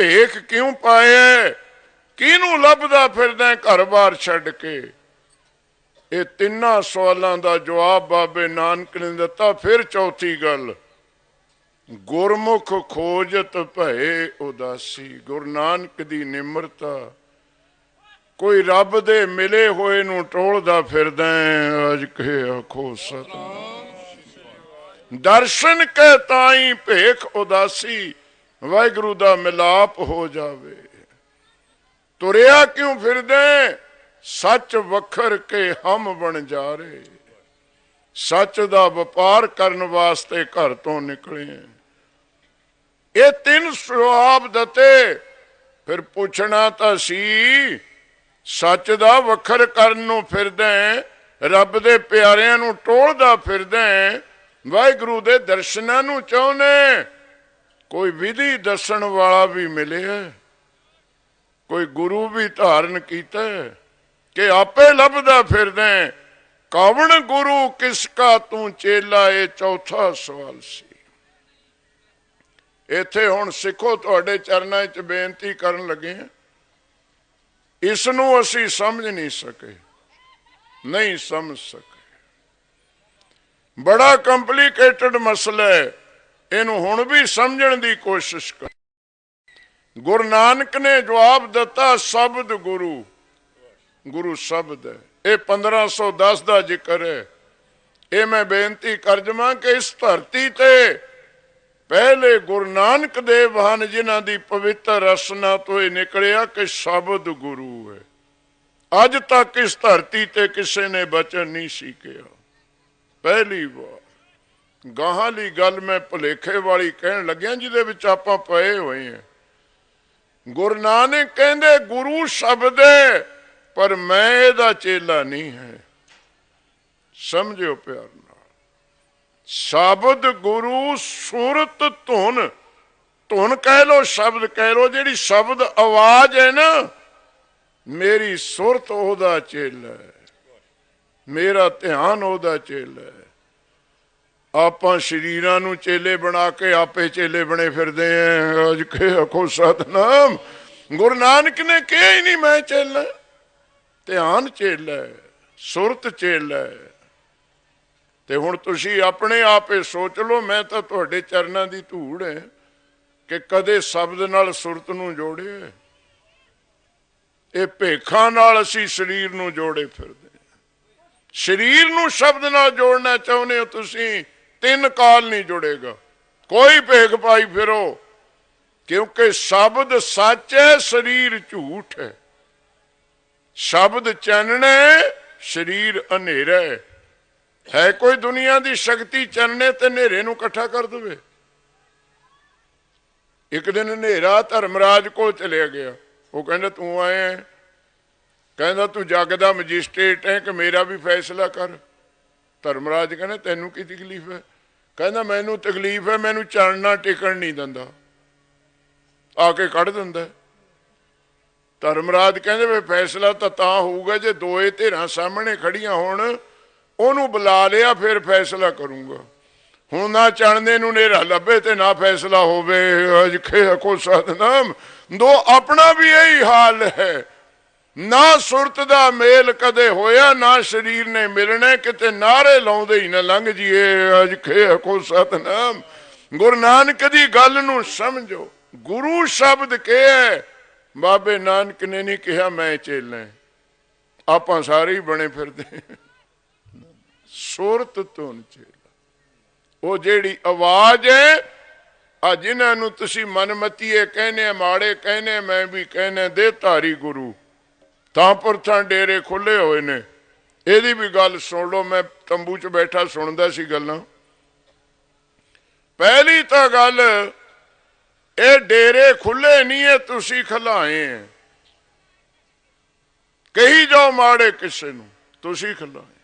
ਭੇਖ ਕਿਉਂ ਪਾਇਆ, ਕਿਹਨੂੰ ਲੱਭਦਾ ਫਿਰਦਾ ਘਰ ਬਾਰ ਛੱਡ ਕੇ। ਇਹ ਤਿੰਨਾਂ ਸਵਾਲਾਂ ਦਾ ਜਵਾਬ ਬਾਬੇ ਨਾਨਕ ਨੇ ਦਿੱਤਾ। ਫਿਰ ਚੌਥੀ ਗੱਲ, ਗੁਰਮੁਖ ਖੋਜਤ ਭਏ ਉਦਾਸੀ। ਗੁਰੂ ਨਾਨਕ ਦੀ ਨਿਮਰਤਾ। ਕੋਈ ਰੱਬ ਦੇ ਮਿਲੇ ਹੋਏ ਨੂੰ ਟੋਲਦਾ ਫਿਰਦਾ, ਅੱਜ ਕੇ ਆਖੋ ਸਤਿਨਾਮ। ਦਰਸ਼ਨ ਕੇ ਤਾਈ ਭੇਖ ਉਦਾਸੀ। ਵਾਹਿਗੁਰੂ ਦਾ ਮਿਲਾਪ ਹੋ ਜਾਵੇ। ਤੁਰਿਆ ਕਿਉਂ ਫਿਰਦੇ, ਸੱਚ ਵਖਰ ਕੇ ਹਮ ਬਣ ਜਾ ਰਹੇ। ਸੱਚ ਦਾ ਵਪਾਰ ਕਰਨ ਵਾਸਤੇ ਘਰ ਤੋਂ ਨਿਕਲੇ। ਇਹ ਤਿੰਨ ਜਵਾਬ ਦਿੱਤੇ। ਫਿਰ ਪੁੱਛਣਾ ਤਾਂ ਸੀ, ਸੱਚ ਦਾ ਵਖਰ ਕਰਨ ਨੂੰ ਫਿਰਦਾ, ਰੱਬ ਦੇ ਪਿਆਰਿਆਂ ਨੂੰ ਟੋਲਦਾ ਫਿਰਦਾ, ਵਾਹਿਗੁਰੂ ਦੇ ਦਰਸ਼ਨਾਂ ਨੂੰ ਚਾਹੁੰਦੇ। ਕੋਈ ਵਿਧੀ ਦੱਸਣ ਵਾਲਾ ਵੀ ਮਿਲਿਆ, ਕੋਈ ਗੁਰੂ ਵੀ ਧਾਰਨ ਕੀਤਾ ਕਿ ਆਪੇ ਲੱਭਦਾ ਫਿਰਦਾ। ਕੌਣ ਗੁਰੂ ਕਿਸ ਕਾ ਤੂੰ ਚੇਲਾ, ਇਹ ਚੌਥਾ ਸਵਾਲ ਸੀ। ਇੱਥੇ ਹੁਣ ਸਿੱਖੋ, ਤੁਹਾਡੇ ਚਰਨਾਂ 'ਚ ਬੇਨਤੀ ਕਰਨ ਲੱਗੇ ਹਾਂ। ਇਸ ਨੂੰ ਅਸੀਂ ਸਮਝ ਨਹੀਂ ਸਕੇ, ਨਹੀਂ ਸਮਝ ਸਕੇ। ਬੜਾ ਕੰਪਲੀਕੇਟਡ ਮਸਲਾ ਹੈ, ਇਹਨੂੰ ਹੁਣ ਵੀ ਸਮਝਣ ਦੀ ਕੋਸ਼ਿਸ਼ ਕਰ। ਗੁਰੂ ਨਾਨਕ ਨੇ ਜਵਾਬ ਦਿੱਤਾ, ਸ਼ਬਦ ਗੁਰੂ। ਗੁਰੂ ਸ਼ਬਦ ਹੈ। ਇਹ 1510 ਦਾ ਜ਼ਿਕਰ ਹੈ। ਇਹ ਮੈਂ ਬੇਨਤੀ ਕਰ ਜਾਵਾਂ ਕਿ ਇਸ ਧਰਤੀ ਤੇ ਪਹਿਲੇ ਗੁਰੂ ਨਾਨਕ ਦੇਵ ਹਨ, ਜਿਨ੍ਹਾਂ ਦੀ ਪਵਿੱਤਰ ਰਸਨਾ ਤੋਂ ਇਹ ਨਿਕਲਿਆ ਕਿ ਸ਼ਬਦ ਗੁਰੂ ਹੈ। ਅੱਜ ਤੱਕ ਇਸ ਧਰਤੀ ਤੇ ਕਿਸੇ ਨੇ ਬਚਨ ਨਹੀਂ ਸੀ ਕਿਹਾ, ਪਹਿਲੀ ਵਾਰ। ਗਾਹਾਂ ਲਈ ਗੱਲ ਮੈਂ ਭੁਲੇਖੇ ਵਾਲੀ ਕਹਿਣ ਲੱਗਿਆ, ਜਿਹਦੇ ਵਿੱਚ ਆਪਾਂ ਪਏ ਹੋਏ ਹਾਂ। ਗੁਰੂ ਨਾਨਕ ਕਹਿੰਦੇ ਗੁਰੂ ਸ਼ਬਦ ਹੈ, ਪਰ ਮੈਂ ਇਹਦਾ ਚੇਲਾ ਨਹੀਂ ਹੈ। ਸਮਝਿਓ ਪਿਆਰ ਨਾਲ। ਸ਼ਬਦ ਗੁਰੂ ਸੁਰਤ ਧੁਨ। ਧੁਨ ਕਹਿ ਲੋ, ਸ਼ਬਦ ਕਹਿ ਲੋ। ਜਿਹੜੀ ਸ਼ਬਦ ਆਵਾਜ਼ ਹੈ ਨਾ, ਮੇਰੀ ਸੁਰਤ ਉਹਦਾ ਚੇਲਾ ਹੈ, ਮੇਰਾ ਧਿਆਨ ਉਹਦਾ ਚੇਲਾ ਹੈ। ਆਪਾਂ ਸ਼ਰੀਰਾਂ ਨੂੰ ਚੇਲੇ ਬਣਾ ਕੇ ਆਪੇ ਚੇਲੇ ਬਣੇ ਫਿਰਦੇ ਆਂ। ਅੱਜ ਕੇ ਆਖੋ ਸਤਿਨਾਮ। ਗੁਰੂ ਨਾਨਕ ਨੇ ਕਿਹਾ ਹੀ ਨਹੀਂ ਮੈਂ ਚੇਲਾ। ਧਿਆਨ ਚੇਲਾ ਹੈ, ਸੁਰਤ ਚੇਲਾ ਹੈ। ਤੇ ਹੁਣ ਤੁਸੀਂ ਆਪਣੇ ਆਪ ਇਹ ਸੋਚ ਲਓ, ਮੈਂ ਤਾਂ ਤੁਹਾਡੇ ਚਰਨਾਂ ਦੀ ਧੂੜ ਹੈ ਕਿ ਕਦੇ ਸ਼ਬਦ ਨਾਲ ਸੁਰਤ ਨੂੰ ਜੋੜਿਆ। ਇਹ ਭੇਖਾਂ ਨਾਲ ਅਸੀਂ ਸਰੀਰ ਨੂੰ ਜੋੜੇ ਫਿਰਦੇ। ਸਰੀਰ ਨੂੰ ਸ਼ਬਦ ਨਾਲ ਜੋੜਨਾ ਚਾਹੁੰਦੇ ਹੋ ਤੁਸੀਂ, 3 ਕਾਲ ਨਹੀਂ ਜੁੜੇਗਾ। ਕੋਈ ਭੇਖ ਪਾਈ ਫਿਰੋ, ਕਿਉਂਕਿ ਸ਼ਬਦ ਸੱਚ ਹੈ, ਸਰੀਰ ਝੂਠ ਹੈ। ਸ਼ਬਦ ਚਾਨਣਾ ਹੈ, ਸਰੀਰ ਹਨੇਰਾ ਹੈ। ਹੈ ਕੋਈ ਦੁਨੀਆ ਦੀ ਸ਼ਕਤੀ ਚਾਨਣੇ ਤੇ ਹਨੇਰੇ ਨੂੰ ਇਕੱਠਾ ਕਰ ਦੇਵੇ? ਇੱਕ ਦਿਨ ਹਨੇਰਾ ਧਰਮਰਾਜ ਕੋਲ ਚਲਿਆ ਗਿਆ। ਉਹ ਕਹਿੰਦਾ ਤੂੰ ਆਇਆ, ਕਹਿੰਦਾ ਤੂੰ ਜੱਗ ਦਾ ਮੈਜਿਸਟ੍ਰੇਟ ਹੈ ਕਿ ਮੇਰਾ ਵੀ ਫੈਸਲਾ ਕਰ। ਧਰਮਰਾਜ ਕਹਿੰਦਾ ਤੈਨੂੰ ਕੀ ਤਕਲੀਫ ਹੈ? ਕਹਿੰਦਾ ਮੈਨੂੰ ਤਕਲੀਫ ਹੈ, ਮੈਨੂੰ ਚਾਨਣਾ ਟਿਕਣ ਨਹੀਂ ਦਿੰਦਾ, ਆ ਕੇ ਕੱਢ ਦਿੰਦਾ। ਧਰਮਰਾਜ ਕਹਿੰਦੇ ਵੀ ਫੈਸਲਾ ਤਾਂ ਹੋਊਗਾ ਜੇ ਦੋਏ ਧਿਰਾਂ ਸਾਹਮਣੇ ਖੜੀਆਂ ਹੋਣ। ਉਹਨੂੰ ਬੁਲਾ ਲਿਆ, ਫਿਰ ਫੈਸਲਾ ਕਰੂੰਗਾ। ਹੁਣ ਨਾ ਚਾਨਣੇ ਨੂੰ ਹਨੇਰਾ ਲੱਭੇ ਤੇ ਨਾ ਫੈਸਲਾ ਹੋਵੇ। ਅੱਜ ਕੇ ਆਖੋ ਸਤਿਨਾਮ। ਦੋ ਆਪਣਾ ਵੀ ਇਹੀ ਹਾਲ ਹੈ। ਨਾ ਸੁਰਤ ਦਾ ਮੇਲ ਕਦੇ ਹੋਇਆ, ਨਾ ਸਰੀਰ ਨੇ ਮਿਲਣੇ। ਕਿਤੇ ਨਾਰੇ ਲਾਉਂਦੇ ਹੀ ਨਾ ਲੰਘ ਜੀਏ। ਅੱਜ ਕੇ ਆਖੋ ਸਤਿਨਾਮ। ਗੁਰੂ ਨਾਨਕ ਦੀ ਗੱਲ ਨੂੰ ਸਮਝੋ। ਗੁਰੂ ਸ਼ਬਦ ਕਿਹਾ, ਬਾਬੇ ਨਾਨਕ ਨੇ ਨਹੀਂ ਕਿਹਾ ਮੈਂ ਚੇਲਾ। ਆਪਾਂ ਸਾਰੇ ਹੀ ਬਣੇ ਫਿਰਦੇ। ਸੁਰਤ ਧੁਨ ਚੇਲਾ, ਉਹ ਜਿਹੜੀ ਆਵਾਜ਼ ਹੈ। ਆ ਜਿਨ੍ਹਾਂ ਨੂੰ ਤੁਸੀਂ ਮਨਮਤੀਏ ਕਹਿੰਦੇ, ਮਾੜੇ ਕਹਿੰਦੇ, ਮੈਂ ਵੀ ਕਹਿੰਦੇ, ਦੇ ਧਾਰੀ ਗੁਰੂ ਤਾਂ ਪੁਰਥਾਂ ਡੇਰੇ ਖੁੱਲੇ ਹੋਏ ਨੇ। ਇਹਦੀ ਵੀ ਗੱਲ ਸੁਣ ਲਓ। ਮੈਂ ਤੰਬੂ 'ਚ ਬੈਠਾ ਸੁਣਦਾ ਸੀ ਗੱਲਾਂ। ਪਹਿਲੀ ਤਾਂ ਗੱਲ, ਇਹ ਡੇਰੇ ਖੁੱਲੇ ਨਹੀਂ ਹੈ, ਤੁਸੀਂ ਖਲਾਏ ਹੈ। ਕਹੀ ਜਾਓ ਮਾੜੇ ਕਿਸੇ ਨੂੰ, ਤੁਸੀਂ ਖਲਾਏ।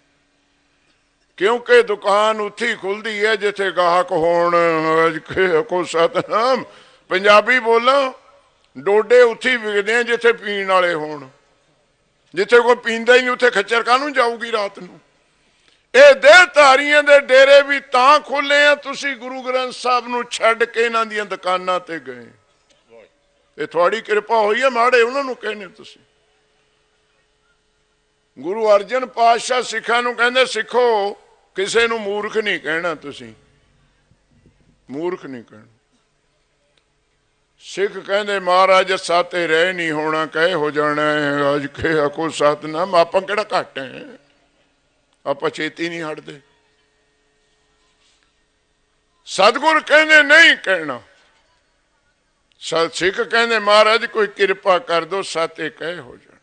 ਕਿਉਂਕਿ ਦੁਕਾਨ ਉੱਥੇ ਖੁੱਲਦੀ ਹੈ ਜਿੱਥੇ ਗਾਹਕ ਹੋਣ। ਕੋ ਸਤਨਾਮ। ਪੰਜਾਬੀ ਬੋਲਾਂ, ਡੋਡੇ ਉੱਥੇ ਵਿਕਦੇ ਆ ਜਿੱਥੇ ਪੀਣ ਵਾਲੇ ਹੋਣ। ਜਿੱਥੇ ਕੋਈ ਪੀਂਦਾ ਹੀ ਨਹੀਂ ਉੱਥੇ ਖੱਚਰ ਕਾਹਨੂੰ ਜਾਊਗੀ ਰਾਤ ਨੂੰ। ਇਹ ਦੇਹਧਾਰੀਆਂ ਦੇ ਡੇਰੇ ਵੀ ਤਾਂ ਖੁੱਲੇ ਆ, ਤੁਸੀਂ ਗੁਰੂ ਗ੍ਰੰਥ ਸਾਹਿਬ ਨੂੰ ਛੱਡ ਕੇ ਇਹਨਾਂ ਦੀਆਂ ਦੁਕਾਨਾਂ ਤੇ ਗਏ। ਇਹ ਤੁਹਾਡੀ ਕਿਰਪਾ ਹੋਈ ਹੈ, ਮਾੜੇ ਉਹਨਾਂ ਨੂੰ ਕਹਿੰਦੇ ਤੁਸੀਂ। ਗੁਰੂ ਅਰਜਨ ਪਾਤਸ਼ਾਹ ਸਿੱਖਾਂ ਨੂੰ ਕਹਿੰਦੇ, ਸਿੱਖੋ ਕਿਸੇ ਨੂੰ ਮੂਰਖ ਨਹੀਂ ਕਹਿਣਾ, ਤੁਸੀਂ ਮੂਰਖ ਨਹੀਂ ਕਹਿਣਾ। ਸਿੱਖ ਕਹਿੰਦੇ ਮਹਾਰਾਜ ਸਾਤੇ ਰਹਿ ਨਹੀਂ ਹੋਣਾ, ਕਹੇ ਹੋ ਜਾਣਾ ਹੈ ਅੱਜ ਕੇ ਆਖੋ ਸਤਨਾਮ। ਆਪਾਂ ਕਿਹੜਾ ਘੱਟ ਹੈ, ਆਪਾਂ ਛੇਤੀ ਨਹੀਂ ਹਟਦੇ। ਸਤਿਗੁਰ ਕਹਿੰਦੇ ਨਹੀਂ ਕਹਿਣਾ। ਸਿੱਖ ਕਹਿੰਦੇ ਮਹਾਰਾਜ ਕੋਈ ਕਿਰਪਾ ਕਰ ਦੋ, ਸਾਤੇ ਕਹੇ ਹੋ ਜਾਣਾ।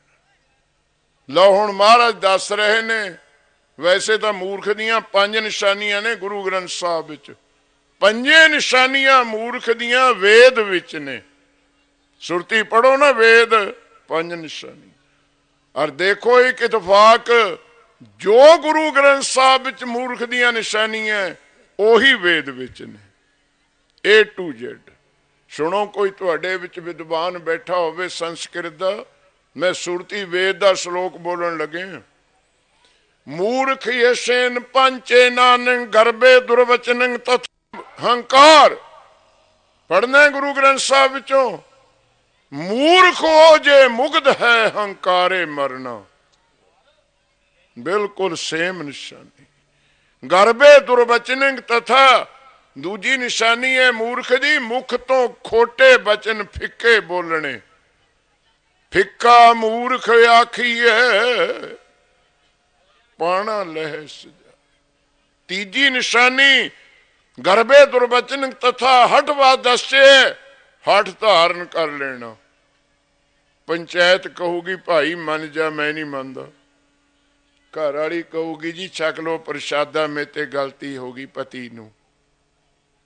ਲਓ ਹੁਣ ਮਹਾਰਾਜ ਦੱਸ ਰਹੇ ਨੇ, ਵੈਸੇ ਤਾਂ ਮੂਰਖ ਦੀਆਂ 5 ਨਿਸ਼ਾਨੀਆਂ ਨੇ ਗੁਰੂ ਗ੍ਰੰਥ ਸਾਹਿਬ ਵਿੱਚ। 5 ਨਿਸ਼ਾਨੀਆਂ ਮੂਰਖ ਦੀਆਂ ਵੇਦ ਵਿੱਚ ਨੇ। ਸੁਰਤੀ ਪੜੋ ਨਾ ਵੇਦ, 5 ਨਿਸ਼ਾਨੀ। ਔਰ ਦੇਖੋ ਇੱਕ ਇਤਫਾਕ, ਜੋ ਗੁਰੂ ਗ੍ਰੰਥ ਸਾਹਿਬ ਵਿੱਚ ਮੂਰਖ ਦੀਆਂ ਨਿਸ਼ਾਨੀਆਂ ਉਹੀ ਵੇਦ ਵਿੱਚ ਨੇ, A to Z। ਸੁਣੋ, ਕੋਈ ਤੁਹਾਡੇ ਵਿੱਚ ਵਿਦਵਾਨ ਬੈਠਾ ਹੋਵੇ ਸੰਸਕ੍ਰਿਤ ਦਾ, ਮੈਂ ਸੁਰਤੀ ਵੇਦ ਦਾ ਸ਼ਲੋਕ ਬੋਲਣ ਲੱਗੇ। ਮੂਰਖ ਯਸ਼ੇਨ ਪੰਚੇ ਨਾਨੰ ਗਰਬੇ ਦੁਰਵਚਨੰ ਤਥ ਹੰਕਾਰ। ਪੜਨਾ ਗੁਰੂ ਗ੍ਰੰਥ ਸਾਹਿਬ ਵਿੱਚੋਂ, ਮੂਰਖ ਹੋ ਜੇ ਮੁਗਧ ਹੈ ਹੰਕਾਰੇ ਮਰਨਾ। ਬਿਲਕੁਲ ਸੇਮ ਨਿਸ਼ਾਨੀ। ਗਰਬੇ ਦੁਰਵਚਨੰ ਤਥਾ, ਦੂਜੀ ਨਿਸ਼ਾਨੀ ਹੈ ਮੂਰਖ ਦੀ, ਮੁਖ ਤੋਂ ਖੋਟੇ ਬਚਨ ਫਿੱਕੇ ਬੋਲਣੇ। ਫਿੱਕਾ ਮੂਰਖ ਆਖੀਏ ਪਾਣਾ ਲਹਿ ਸਜਾ। ਤੀਜੀ ਨਿਸ਼ਾਨੀ ਗਰਬੇ ਦੁਰਵਚਨ ਤਥਾ ਹਠਵਾ ਦੱਸੇ, ਹਠ ਧਾਰਨ ਕਰ ਲੈਣਾ। ਪੰਚਾਇਤ ਕਹੂਗੀ ਭਾਈ ਮੰਨ ਜਾ, ਮੈਂ ਨਹੀਂ ਮੰਨਦਾ। ਘਰ ਵਾਲੀ ਕਹੂਗੀ ਜੀ ਛਕ ਲੋ ਪ੍ਰਸ਼ਾਦਾ, ਮੇਰੇ ਤੇ ਗਲਤੀ ਹੋ ਗਈ। ਪਤੀ ਨੂੰ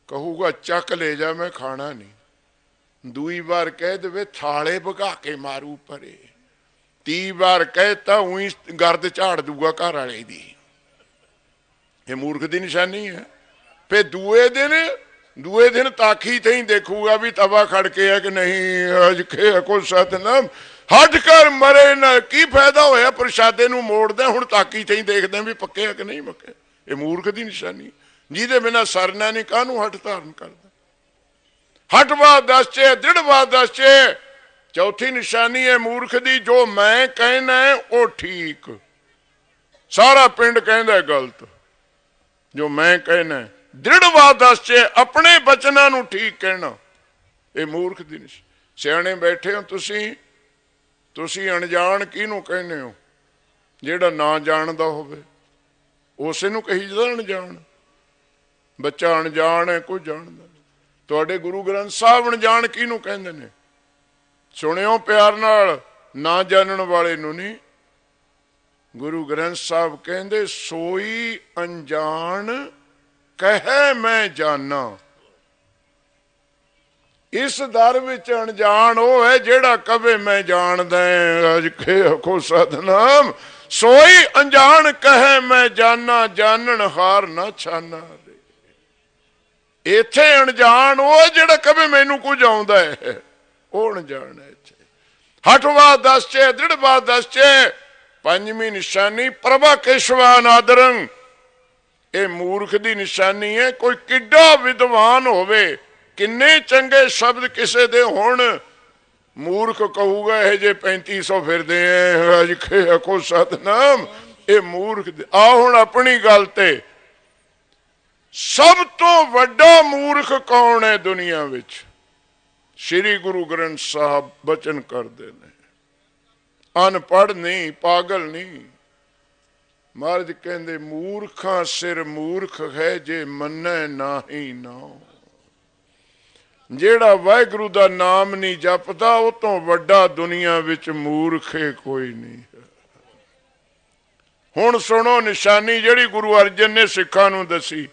ਕਹੂਗਾ ਚੱਕ ਲੈ ਜਾ, ਮੈਂ ਖਾਣਾ ਨਹੀਂ। ਦੂਈ ਵਾਰ ਕਹਿ ਦੇਵੇ ਥਾਲੇ ਭਗਾ ਕੇ ਮਾਰੂ ਪਰੇ। 30 ਵਾਰ ਕਹਿ ਤਾਂ ਉਹੀ ਗਰਦ ਝਾੜ ਦੂਗਾ ਘਰ ਵਾਲੇ ਦੀ। ਇਹ ਮੂਰਖ ਦੀ ਨਿਸ਼ਾਨੀ ਹੈ। ਫੇ ਦੂਏ ਦਿਨ ਤਾਕੀ ਤੇ ਹੀ ਦੇਖੂਗਾ ਵੀ ਤਵਾ ਖੜਕੇ ਹੈ ਕਿ ਨਹੀਂ। ਅੱਜ ਖੇ ਕੋ ਸਤਨਾਮ, ਹੱਟ ਕਰ ਮਰੇ ਨਾ। ਕੀ ਫਾਇਦਾ ਹੋਇਆ ਪ੍ਰਸ਼ਾਦੇ ਨੂੰ ਮੋੜਦੇ, ਹੁਣ ਤਾਕੀ ਤੇ ਹੀ ਦੇਖਦੇ ਵੀ ਪੱਕੇ ਹੈ ਕਿ ਨਹੀਂ ਪੱਕੇ। ਇਹ ਮੂਰਖ ਦੀ ਨਿਸ਼ਾਨੀ। ਜਿਹਦੇ ਬਿਨਾਂ ਸਰਨਾ ਨਹੀਂ, ਕਾਹਨੂੰ ਹੱਠ ਧਾਰਨ ਕਰਦਾ। ਹਟਵਾ ਦੱਸੇ, ਦ੍ਰਿੜਵਾ ਦੱਸੇ। ਚੌਥੀ ਨਿਸ਼ਾਨੀ ਹੈ ਮੂਰਖ ਦੀ, ਜੋ ਮੈਂ ਕਹਿਣਾ ਉਹ ਠੀਕ, ਸਾਰਾ ਪਿੰਡ ਕਹਿੰਦਾ ਗਲਤ। ਜੋ ਮੈਂ ਕਹਿਣਾ ਦ੍ਰਿੜਵਾ ਦੱਸੇ, ਆਪਣੇ ਬਚਨਾਂ ਨੂੰ ਠੀਕ ਕਹਿਣਾ। ਇਹ ਮੂਰਖ ਦੀ ਨਿਸ਼ਾਨੀ। ਸਿਆਣੇ ਬੈਠੇ ਹੋ ਤੁਸੀਂ ਅਣਜਾਣ ਕਿਹਨੂੰ ਕਹਿੰਦੇ ਹੋ? ਜਿਹੜਾ ਨਾ ਜਾਣਦਾ ਹੋਵੇ ਉਸੇ ਨੂੰ ਕਹੀ ਜਾਂਦਾ ਅਣਜਾਣ। ਬੱਚਾ ਅਣਜਾਣ ਹੈ, ਕੋਈ ਜਾਣਦਾ। ਤੁਹਾਡੇ ਗੁਰੂ ਗ੍ਰੰਥ ਸਾਹਿਬ ਅਣਜਾਣ ਕਿਹਨੂੰ ਕਹਿੰਦੇ ਨੇ? ਸੁਣਿਓ ਪਿਆਰ ਨਾਲ, ਨਾ ਜਾਣਨ ਵਾਲੇ ਨੂੰ ਨਹੀਂ। ਗੁਰੂ ਗ੍ਰੰਥ ਸਾਹਿਬ ਕਹਿੰਦੇ ਸੋਈ ਅਣਜਾਣ ਕਹੇ ਮੈਂ ਜਾਣਾ। ਇਸ ਦਰ ਵਿੱਚ ਅਣਜਾਣ ਉਹ ਹੈ ਜਿਹੜਾ ਕਵੇ ਮੈਂ ਜਾਣਦਾ। ਅੱਜ ਕੇ ਆਖੋ ਸਤਨਾਮ। ਸੋਈ ਅਣਜਾਣ ਕਹੇ ਮੈਂ ਜਾਣਾ, ਜਾਣਨ ਹਾਰ ਨਾ ਛਾਨਾ। ਇੱਥੇ ਅਣਜਾਣ ਉਹ ਜਿਹੜਾ ਕਵੇ ਮੈਨੂੰ ਕੁਝ ਆਉਂਦਾ ਹੈ, ਉਹ ਅਣਜਾਣ ਹੈ। ਇੱਥੇ ਹਠਵਾ ਦੱਸੇ, ਦ੍ਰਿੜਵਾ ਦੱਸੇ। 5ਵੀਂ ਨਿਸ਼ਾਨੀ ਪ੍ਰਭਾ ਕੇਸ਼ਵਾ ਨਾਦਰੰ। ਇਹ ਮੂਰਖ ਦੀ ਨਿਸ਼ਾਨੀ ਹੈ। ਕੋਈ ਕਿੱਡਾ ਵਿਦਵਾਨ ਹੋਵੇ, ਕਿੰਨੇ ਚੰਗੇ ਸ਼ਬਦ ਕਿਸੇ ਦੇ ਹੋਣ, ਮੂਰਖ ਕਹੂਗਾ ਇਹ ਜੇ 3500 ਫਿਰਦੇ ਐ। ਅੱਜ ਆਖੋ ਸਤਨਾਮ। ਇਹ ਮੂਰਖ। ਆ ਹੁਣ ਆਪਣੀ ਗੱਲ ਤੇ, ਸਭ ਤੋਂ ਵੱਡਾ ਮੂਰਖ ਕੌਣ ਹੈ ਦੁਨੀਆ ਵਿੱਚ? ਸ੍ਰੀ ਗੁਰੂ ਗ੍ਰੰਥ ਸਾਹਿਬ ਬਚਨ ਕਰਦੇ ਨੇ। ਅਨਪੜ੍ਹ ਨਹੀਂ, ਪਾਗਲ ਨਹੀਂ। ਮਹਾਰਾਜ ਕਹਿੰਦੇ ਮੂਰਖਾਂ ਸਿਰ ਮੂਰਖ ਹੈ, ਜੇ ਮੰਨੈ ਨਾਹੀ ਨਾਉ। ਜਿਹੜਾ ਵਾਹਿਗੁਰੂ ਦਾ ਨਾਮ ਨਹੀਂ ਜਪਦਾ, ਉਹ ਤੋਂ ਵੱਡਾ ਦੁਨੀਆ ਵਿੱਚ ਮੂਰਖੇ ਕੋਈ ਨਹੀਂ ਹੈ। ਹੁਣ ਸੁਣੋ ਨਿਸ਼ਾਨੀ ਜਿਹੜੀ ਗੁਰੂ ਅਰਜਨ ਨੇ ਸਿੱਖਾਂ ਨੂੰ ਦੱਸੀ।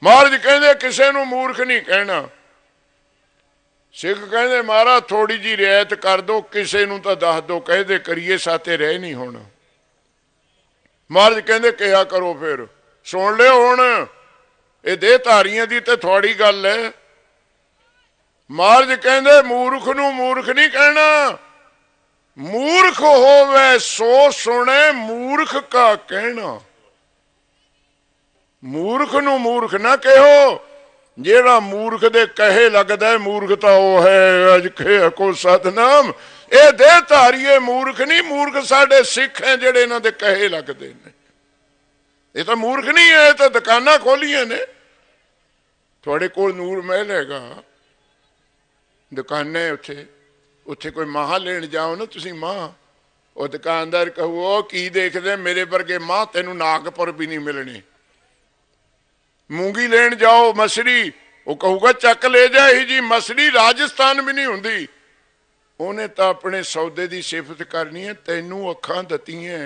ਮਹਾਰਾਜ ਕਹਿੰਦੇ ਕਿਸੇ ਨੂੰ ਮੂਰਖ ਨਹੀਂ ਕਹਿਣਾ। ਸਿੱਖ ਕਹਿੰਦੇ ਮਹਾਰਾਜ ਥੋੜੀ ਜਿਹੀ ਰਿਆਇਤ ਕਰ ਦੋ, ਕਿਸੇ ਨੂੰ ਤਾਂ ਦੱਸ ਦੋ, ਕਹਦੇ ਕਰੀਏ ਸਾਤੇ ਰਹਿ ਨਹੀਂ ਹੋਣਾ। ਮਹਾਰਾਜ ਕਹਿੰਦੇ ਕਿਹਾ ਕਰੋ। ਫਿਰ ਸੁਣ ਲਿਓ ਹੁਣ, ਇਹ ਦੇਹ ਧਾਰੀਆਂ ਦੀ ਤੇ ਥੋੜੀ ਗੱਲ ਹੈ। ਮਹਾਰਾਜ ਕਹਿੰਦੇ ਮੂਰਖ ਨੂੰ ਮੂਰਖ ਨਹੀਂ ਕਹਿਣਾ। ਮੂਰਖ ਹੋਵੇ ਸੋ ਸੁਣੇ, ਮੂਰਖ ਕਾ ਕਹਿਣਾ। ਮੂਰਖ ਨੂੰ ਮੂਰਖ ਨਾ ਕਹੋ। ਜਿਹੜਾ ਮੂਰਖ ਦੇ ਕਹੇ ਲੱਗਦਾ ਮੂਰਖ ਤਾਂ ਉਹ ਹੈ ਅਜਖੇ ਕੋ ਸਤਨਾਮ। ਇਹ ਦੇਹ ਧਾਰੀਏ ਮੂਰਖ ਨਹੀਂ, ਮੂਰਖ ਸਾਡੇ ਸਿੱਖ ਹੈ ਜਿਹੜੇ ਇਹਨਾਂ ਦੇ ਕਹੇ ਲੱਗਦੇ ਨੇ। ਇਹ ਤਾਂ ਮੂਰਖ ਨਹੀਂ ਹੈ, ਇਹ ਤਾਂ ਦੁਕਾਨਾਂ ਖੋਲੀਆਂ ਨੇ। ਤੁਹਾਡੇ ਕੋਲ ਨੂਰ ਮਹਿਲ ਹੈਗਾ, ਦੁਕਾਨਾਂ ਉੱਥੇ, ਉੱਥੇ ਕੋਈ ਮਾਹ ਲੈਣ ਜਾਓ ਨਾ ਤੁਸੀਂ ਮਾਹ, ਉਹ ਦੁਕਾਨਦਾਰ ਕਹੂ ਉਹ ਕੀ ਦੇਖਦੇ ਮੇਰੇ ਵਰਗੇ ਮਾਹ ਤੈਨੂੰ ਨਾਗਪੁਰ ਵੀ ਨਹੀਂ ਮਿਲਣੇ। ਮੂੰਗੀ ਲੈਣ ਜਾਓ ਮਸਰੀ, ਉਹ ਕਹੂਗਾ ਚੱਕ ਲੈ ਜਾ, ਇਹੀ ਜੀ ਮਸਰੀ ਰਾਜਸਥਾਨ ਵੀ ਨਹੀਂ ਹੁੰਦੀ। ਉਹਨੇ ਤਾਂ ਆਪਣੇ ਸੌਦੇ ਦੀ ਸਿਫਤ ਕਰਨੀ ਹੈ। ਤੈਨੂੰ ਅੱਖਾਂ ਦਿੱਤੀਆਂ,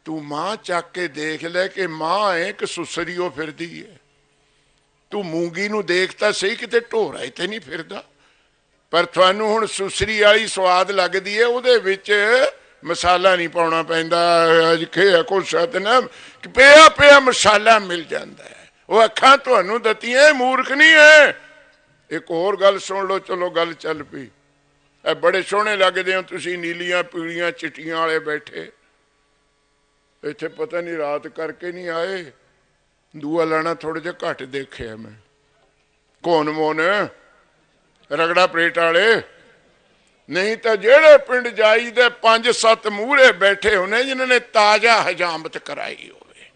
ਤੂੰ ਮਾਂ ਚੱਕ ਕੇ ਦੇਖ ਲੈ ਕਿ ਮਾਂ ਹੈ ਕਿ ਸੁਸਰੀ ਉਹ ਫਿਰਦੀ ਹੈ। ਤੂੰ ਮੂੰਗੀ ਨੂੰ ਦੇਖ ਤਾਂ ਸਹੀ, ਕਿਤੇ ਢੋਰਾ ਤੇ ਨਹੀਂ ਫਿਰਦਾ। ਪਰ ਤੁਹਾਨੂੰ ਹੁਣ ਸੁਸਰੀ ਵਾਲੀ ਸਵਾਦ ਲੱਗਦੀ ਹੈ, ਉਹਦੇ ਵਿੱਚ ਮਸਾਲਾ ਨਹੀਂ ਪਾਉਣਾ ਪੈਂਦਾ। ਅਜਖੇ ਕੋ ਸਤਨਾਮ, ਪਿਆ ਪਿਆ ਮਸਾਲਾ ਮਿਲ ਜਾਂਦਾ ਹੈ। ਉਹ ਅੱਖਾਂ ਤੁਹਾਨੂੰ ਦਿੱਤੀਆਂ, ਮੂਰਖ ਨਹੀਂ ਹੈ। ਇੱਕ ਹੋਰ ਗੱਲ ਸੁਣ ਲਓ, ਚਲੋ ਗੱਲ ਚੱਲ ਪਈ। ਇਹ ਬੜੇ ਸੋਹਣੇ ਲੱਗਦੇ ਹੋ ਤੁਸੀਂ, ਨੀਲੀਆਂ ਪੀਲੀਆਂ ਚਿੱਟੀਆਂ ਵਾਲੇ ਬੈਠੇ ਇੱਥੇ, ਪਤਾ ਨਹੀਂ ਰਾਤ ਕਰਕੇ ਨਹੀਂ ਆਏ। ਦੂਆ ਲਾਣਾ ਥੋੜੇ ਜਿਹਾ ਘੱਟ ਦੇਖਿਆ ਮੈਂ। ਕੌਣ ਮੋਨ ਰਗੜਾ ਪਲੇਟ ਵਾਲੇ ਨਹੀਂ ਤਾਂ ਜਿਹੜੇ ਪਿੰਡ ਜਾਈਦੇ 5-7 ਮੂਹਰੇ ਬੈਠੇ ਹੋਣੇ ਜਿਨ੍ਹਾਂ ਨੇ ਤਾਜ਼ਾ ਹਜਾਮਤ ਕਰਾਈ ਹੋਵੇ,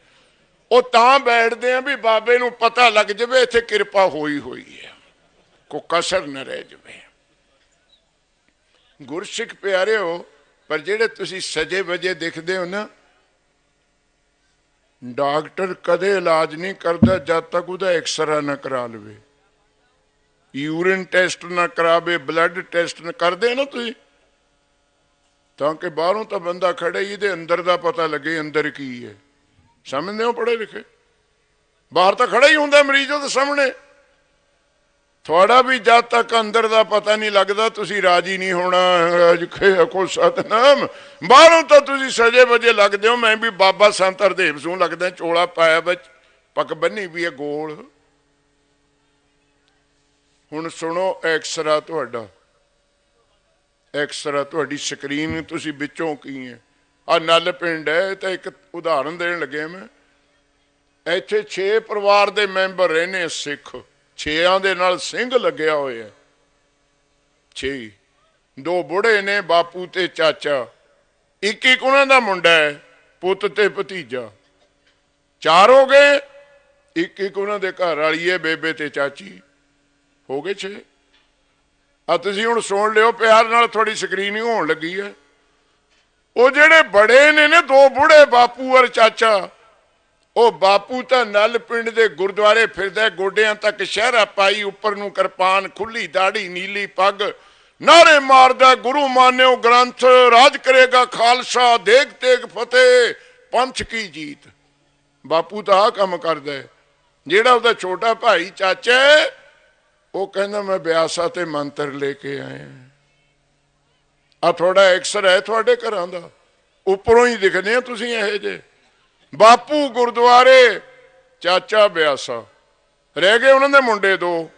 ਉਹ ਤਾਂ ਬੈਠਦੇ ਆ ਵੀ ਬਾਬੇ ਨੂੰ ਪਤਾ ਲੱਗ ਜਾਵੇ ਇੱਥੇ ਕਿਰਪਾ ਹੋਈ ਹੋਈ ਹੈ, ਕੋਈ ਕਸਰ ਨਾ ਰਹਿ ਜਾਵੇ। ਗੁਰਸਿੱਖ ਪਿਆਰਿਓ, ਪਰ ਜਿਹੜੇ ਤੁਸੀਂ ਸਜੇ ਵਜੇ ਦਿਖਦੇ ਹੋ ਨਾ, ਡਾਕਟਰ ਕਦੇ ਇਲਾਜ ਨਹੀਂ ਕਰਦਾ ਜਦ ਤੱਕ ਉਹਦਾ ਐਕਸਰਾ ਨਾ ਕਰਾ ਲਵੇ, ਯੂਰਿਨ ਟੈਸਟ ਨਾ ਕਰਾਵੇ, ਬਲੱਡ ਟੈਸਟ ਨਾ ਕਰਦੇ ਨਾ ਤੁਸੀਂ, ਤਾਂ ਕਿ ਬਾਹਰੋਂ ਤਾਂ ਬੰਦਾ ਖੜੇ ਹੀ ਇਹਦੇ ਅੰਦਰ ਦਾ ਪਤਾ ਲੱਗੇ ਅੰਦਰ ਕੀ ਹੈ। ਸਮਝਦੇ ਹੋ ਪੜ੍ਹੇ ਲਿਖੇ? ਬਾਹਰ ਤਾਂ ਖੜਾ ਹੀ ਹੁੰਦਾ ਮਰੀਜ਼ ਉਹਦੇ ਸਾਹਮਣੇ। ਥੋੜਾ ਵੀ ਜਦ ਤੱਕ ਅੰਦਰ ਦਾ ਪਤਾ ਨਹੀਂ ਲੱਗਦਾ ਤੁਸੀਂ ਰਾਜੀ ਨਹੀਂ ਹੋਣਾ। ਅਜਖੇ ਕੋ ਸਤਨਾਮ। ਬਾਹਰੋਂ ਤਾਂ ਤੁਸੀਂ ਸਜੇ ਵਜੇ ਲੱਗਦੇ ਹੋ, ਮੈਂ ਵੀ ਬਾਬਾ ਸੰਤ ਹਰਦੇਵ ਸਿੰਘ ਲੱਗਦਾ, ਚੋਲਾ ਪਾਇਆ ਵਿੱਚ, ਪੱਗ ਬੰਨੀ ਵੀ ਹੈ ਗੋਲ। ਹੁਣ ਸੁਣੋ ਐਕਸਰਾ ਤੁਹਾਡਾ, ਐਕਸਰਾ ਤੁਹਾਡੀ ਸਕਰੀਨ, ਤੁਸੀਂ ਵਿੱਚੋਂ ਕੀ ਹੈ। ਆਹ ਨਲ ਪਿੰਡ ਹੈ, ਤਾਂ ਇੱਕ ਉਦਾਹਰਨ ਦੇਣ ਲੱਗੇ ਮੈਂ। ਇੱਥੇ 6 ਪਰਿਵਾਰ ਦੇ ਮੈਂਬਰ ਰਹਿੰਦੇ ਸਿੱਖ, 6 ਦੇ ਨਾਲ ਸਿੰਘ ਲੱਗਿਆ ਹੋਇਆ। 6 2 ਬੁੜੇ ਨੇ, ਬਾਪੂ ਤੇ ਚਾਚਾ, ਇੱਕ ਉਹਨਾਂ ਦਾ ਮੁੰਡਾ ਹੈ, ਪੁੱਤ ਤੇ ਭਤੀਜਾ। 4 ਹੋ ਗਏ। ਇੱਕ ਉਹਨਾਂ ਦੇ ਘਰ ਵਾਲੀ ਹੈ, ਬੇਬੇ ਤੇ ਚਾਚੀ, ਹੋ ਗਏ 6। ਆ ਤੁਸੀਂ ਹੁਣ ਸੁਣ ਲਿਓ ਪਿਆਰ ਨਾਲ, ਥੋੜੀ ਸਕਰੀਨਿੰਗ ਹੋਣ ਲੱਗੀ ਹੈ। ਉਹ ਜਿਹੜੇ ਬੜੇ ਨੇ ਨਾ, 2 ਬੁੜੇ ਬਾਪੂ ਔਰ ਚਾਚਾ, ਉਹ ਬਾਪੂ ਤਾਂ ਨਲ ਪਿੰਡ ਦੇ ਗੁਰਦੁਆਰੇ ਫਿਰਦਾ, ਗੋਡਿਆਂ ਤੱਕ ਸ਼ਹਿਰਾ ਪਾਈ, ਉੱਪਰ ਨੂੰ ਕਿਰਪਾਨ, ਖੁੱਲੀ ਦਾੜੀ, ਨੀਲੀ ਪੱਗ, ਨਾਰੇ ਮਾਰਦਾ ਗੁਰੂ ਮਾਨਿਓ ਗ੍ਰੰਥ, ਰਾਜ ਕਰੇਗਾ ਖਾਲਸਾ, ਦੇਗ ਤੇਗ ਫਤਿਹ, ਪੰਥ ਕੀ ਜੀਤ। ਬਾਪੂ ਤਾਂ ਆਹ ਕੰਮ ਕਰਦਾ ਹੈ। ਜਿਹੜਾ ਉਹਦਾ ਛੋਟਾ ਭਾਈ ਚਾਚਾ, ਉਹ ਕਹਿੰਦਾ ਮੈਂ ਬਿਆਸਾ ਤੇ ਮੰਤਰ ਲੈ ਕੇ ਆਇਆ। ਆ ਥੋੜਾ ਐਕਸਰ ਹੈ ਤੁਹਾਡੇ ਘਰਾਂ ਦਾ, ਉੱਪਰੋਂ ਹੀ ਦਿਖਦੇ ਆ ਤੁਸੀਂ ਇਹੋ ਜਿਹੇ। ਬਾਪੂ ਗੁਰਦੁਆਰੇ, ਚਾਚਾ ਬਿਆਸਾ। ਰਹਿ ਗਏ ਉਹਨਾਂ ਦੇ ਮੁੰਡੇ 2।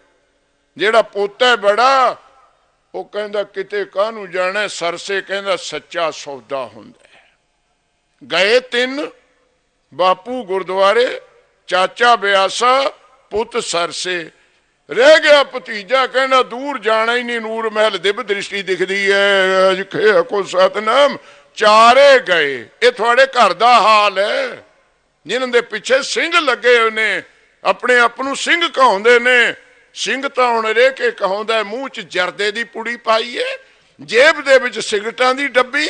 ਜਿਹੜਾ ਪੁੱਤ ਹੈ ਬੜਾ, ਉਹ ਕਹਿੰਦਾ ਕਿਤੇ ਕਾਹਨੂੰ ਜਾਣਾ, ਸਰਸੇ ਕਹਿੰਦਾ ਸੱਚਾ ਸੌਦਾ ਹੁੰਦਾ ਹੈ। ਗਏ 3, ਬਾਪੂ ਗੁਰਦੁਆਰੇ, ਚਾਚਾ ਬਿਆਸਾ, ਪੁੱਤ ਸਰਸੇ। ਰਹਿ ਗਿਆ ਭਤੀਜਾ, ਕਹਿੰਦਾ ਦੂਰ ਜਾਣਾ ਹੀ ਨਹੀਂ, ਨੂਰ ਮਹਿਲ ਦਿਵ ਦ੍ਰਿਸ਼ਟੀ ਦਿਖਦੀ ਹੈ। ਅਜਖੇ ਕੋ ਸਤਨਾਮ। 4 ਗਏ। ਇਹ ਤੁਹਾਡੇ ਘਰ ਦਾ ਹਾਲ ਹੈ। ਜਿਨ੍ਹਾਂ ਦੇ ਪਿੱਛੇ ਸਿੰਘ ਲੱਗੇ ਹੋਏ ਨੇ, ਆਪਣੇ ਆਪ ਨੂੰ ਸਿੰਘ ਕਹਾਉਂਦੇ ਨੇ। ਸਿੰਘ ਤਾਂ ਹੁਣ ਰਹਿ ਕੇ ਕਹਾਉਂਦਾ, ਮੂੰਹ 'ਚ ਜਰਦੇ ਦੀ ਪੁੜੀ ਪਾਈ ਹੈ, ਜੇਬ ਦੇ ਵਿੱਚ ਸਿਗਰਟਾਂ ਦੀ ਡੱਬੀ,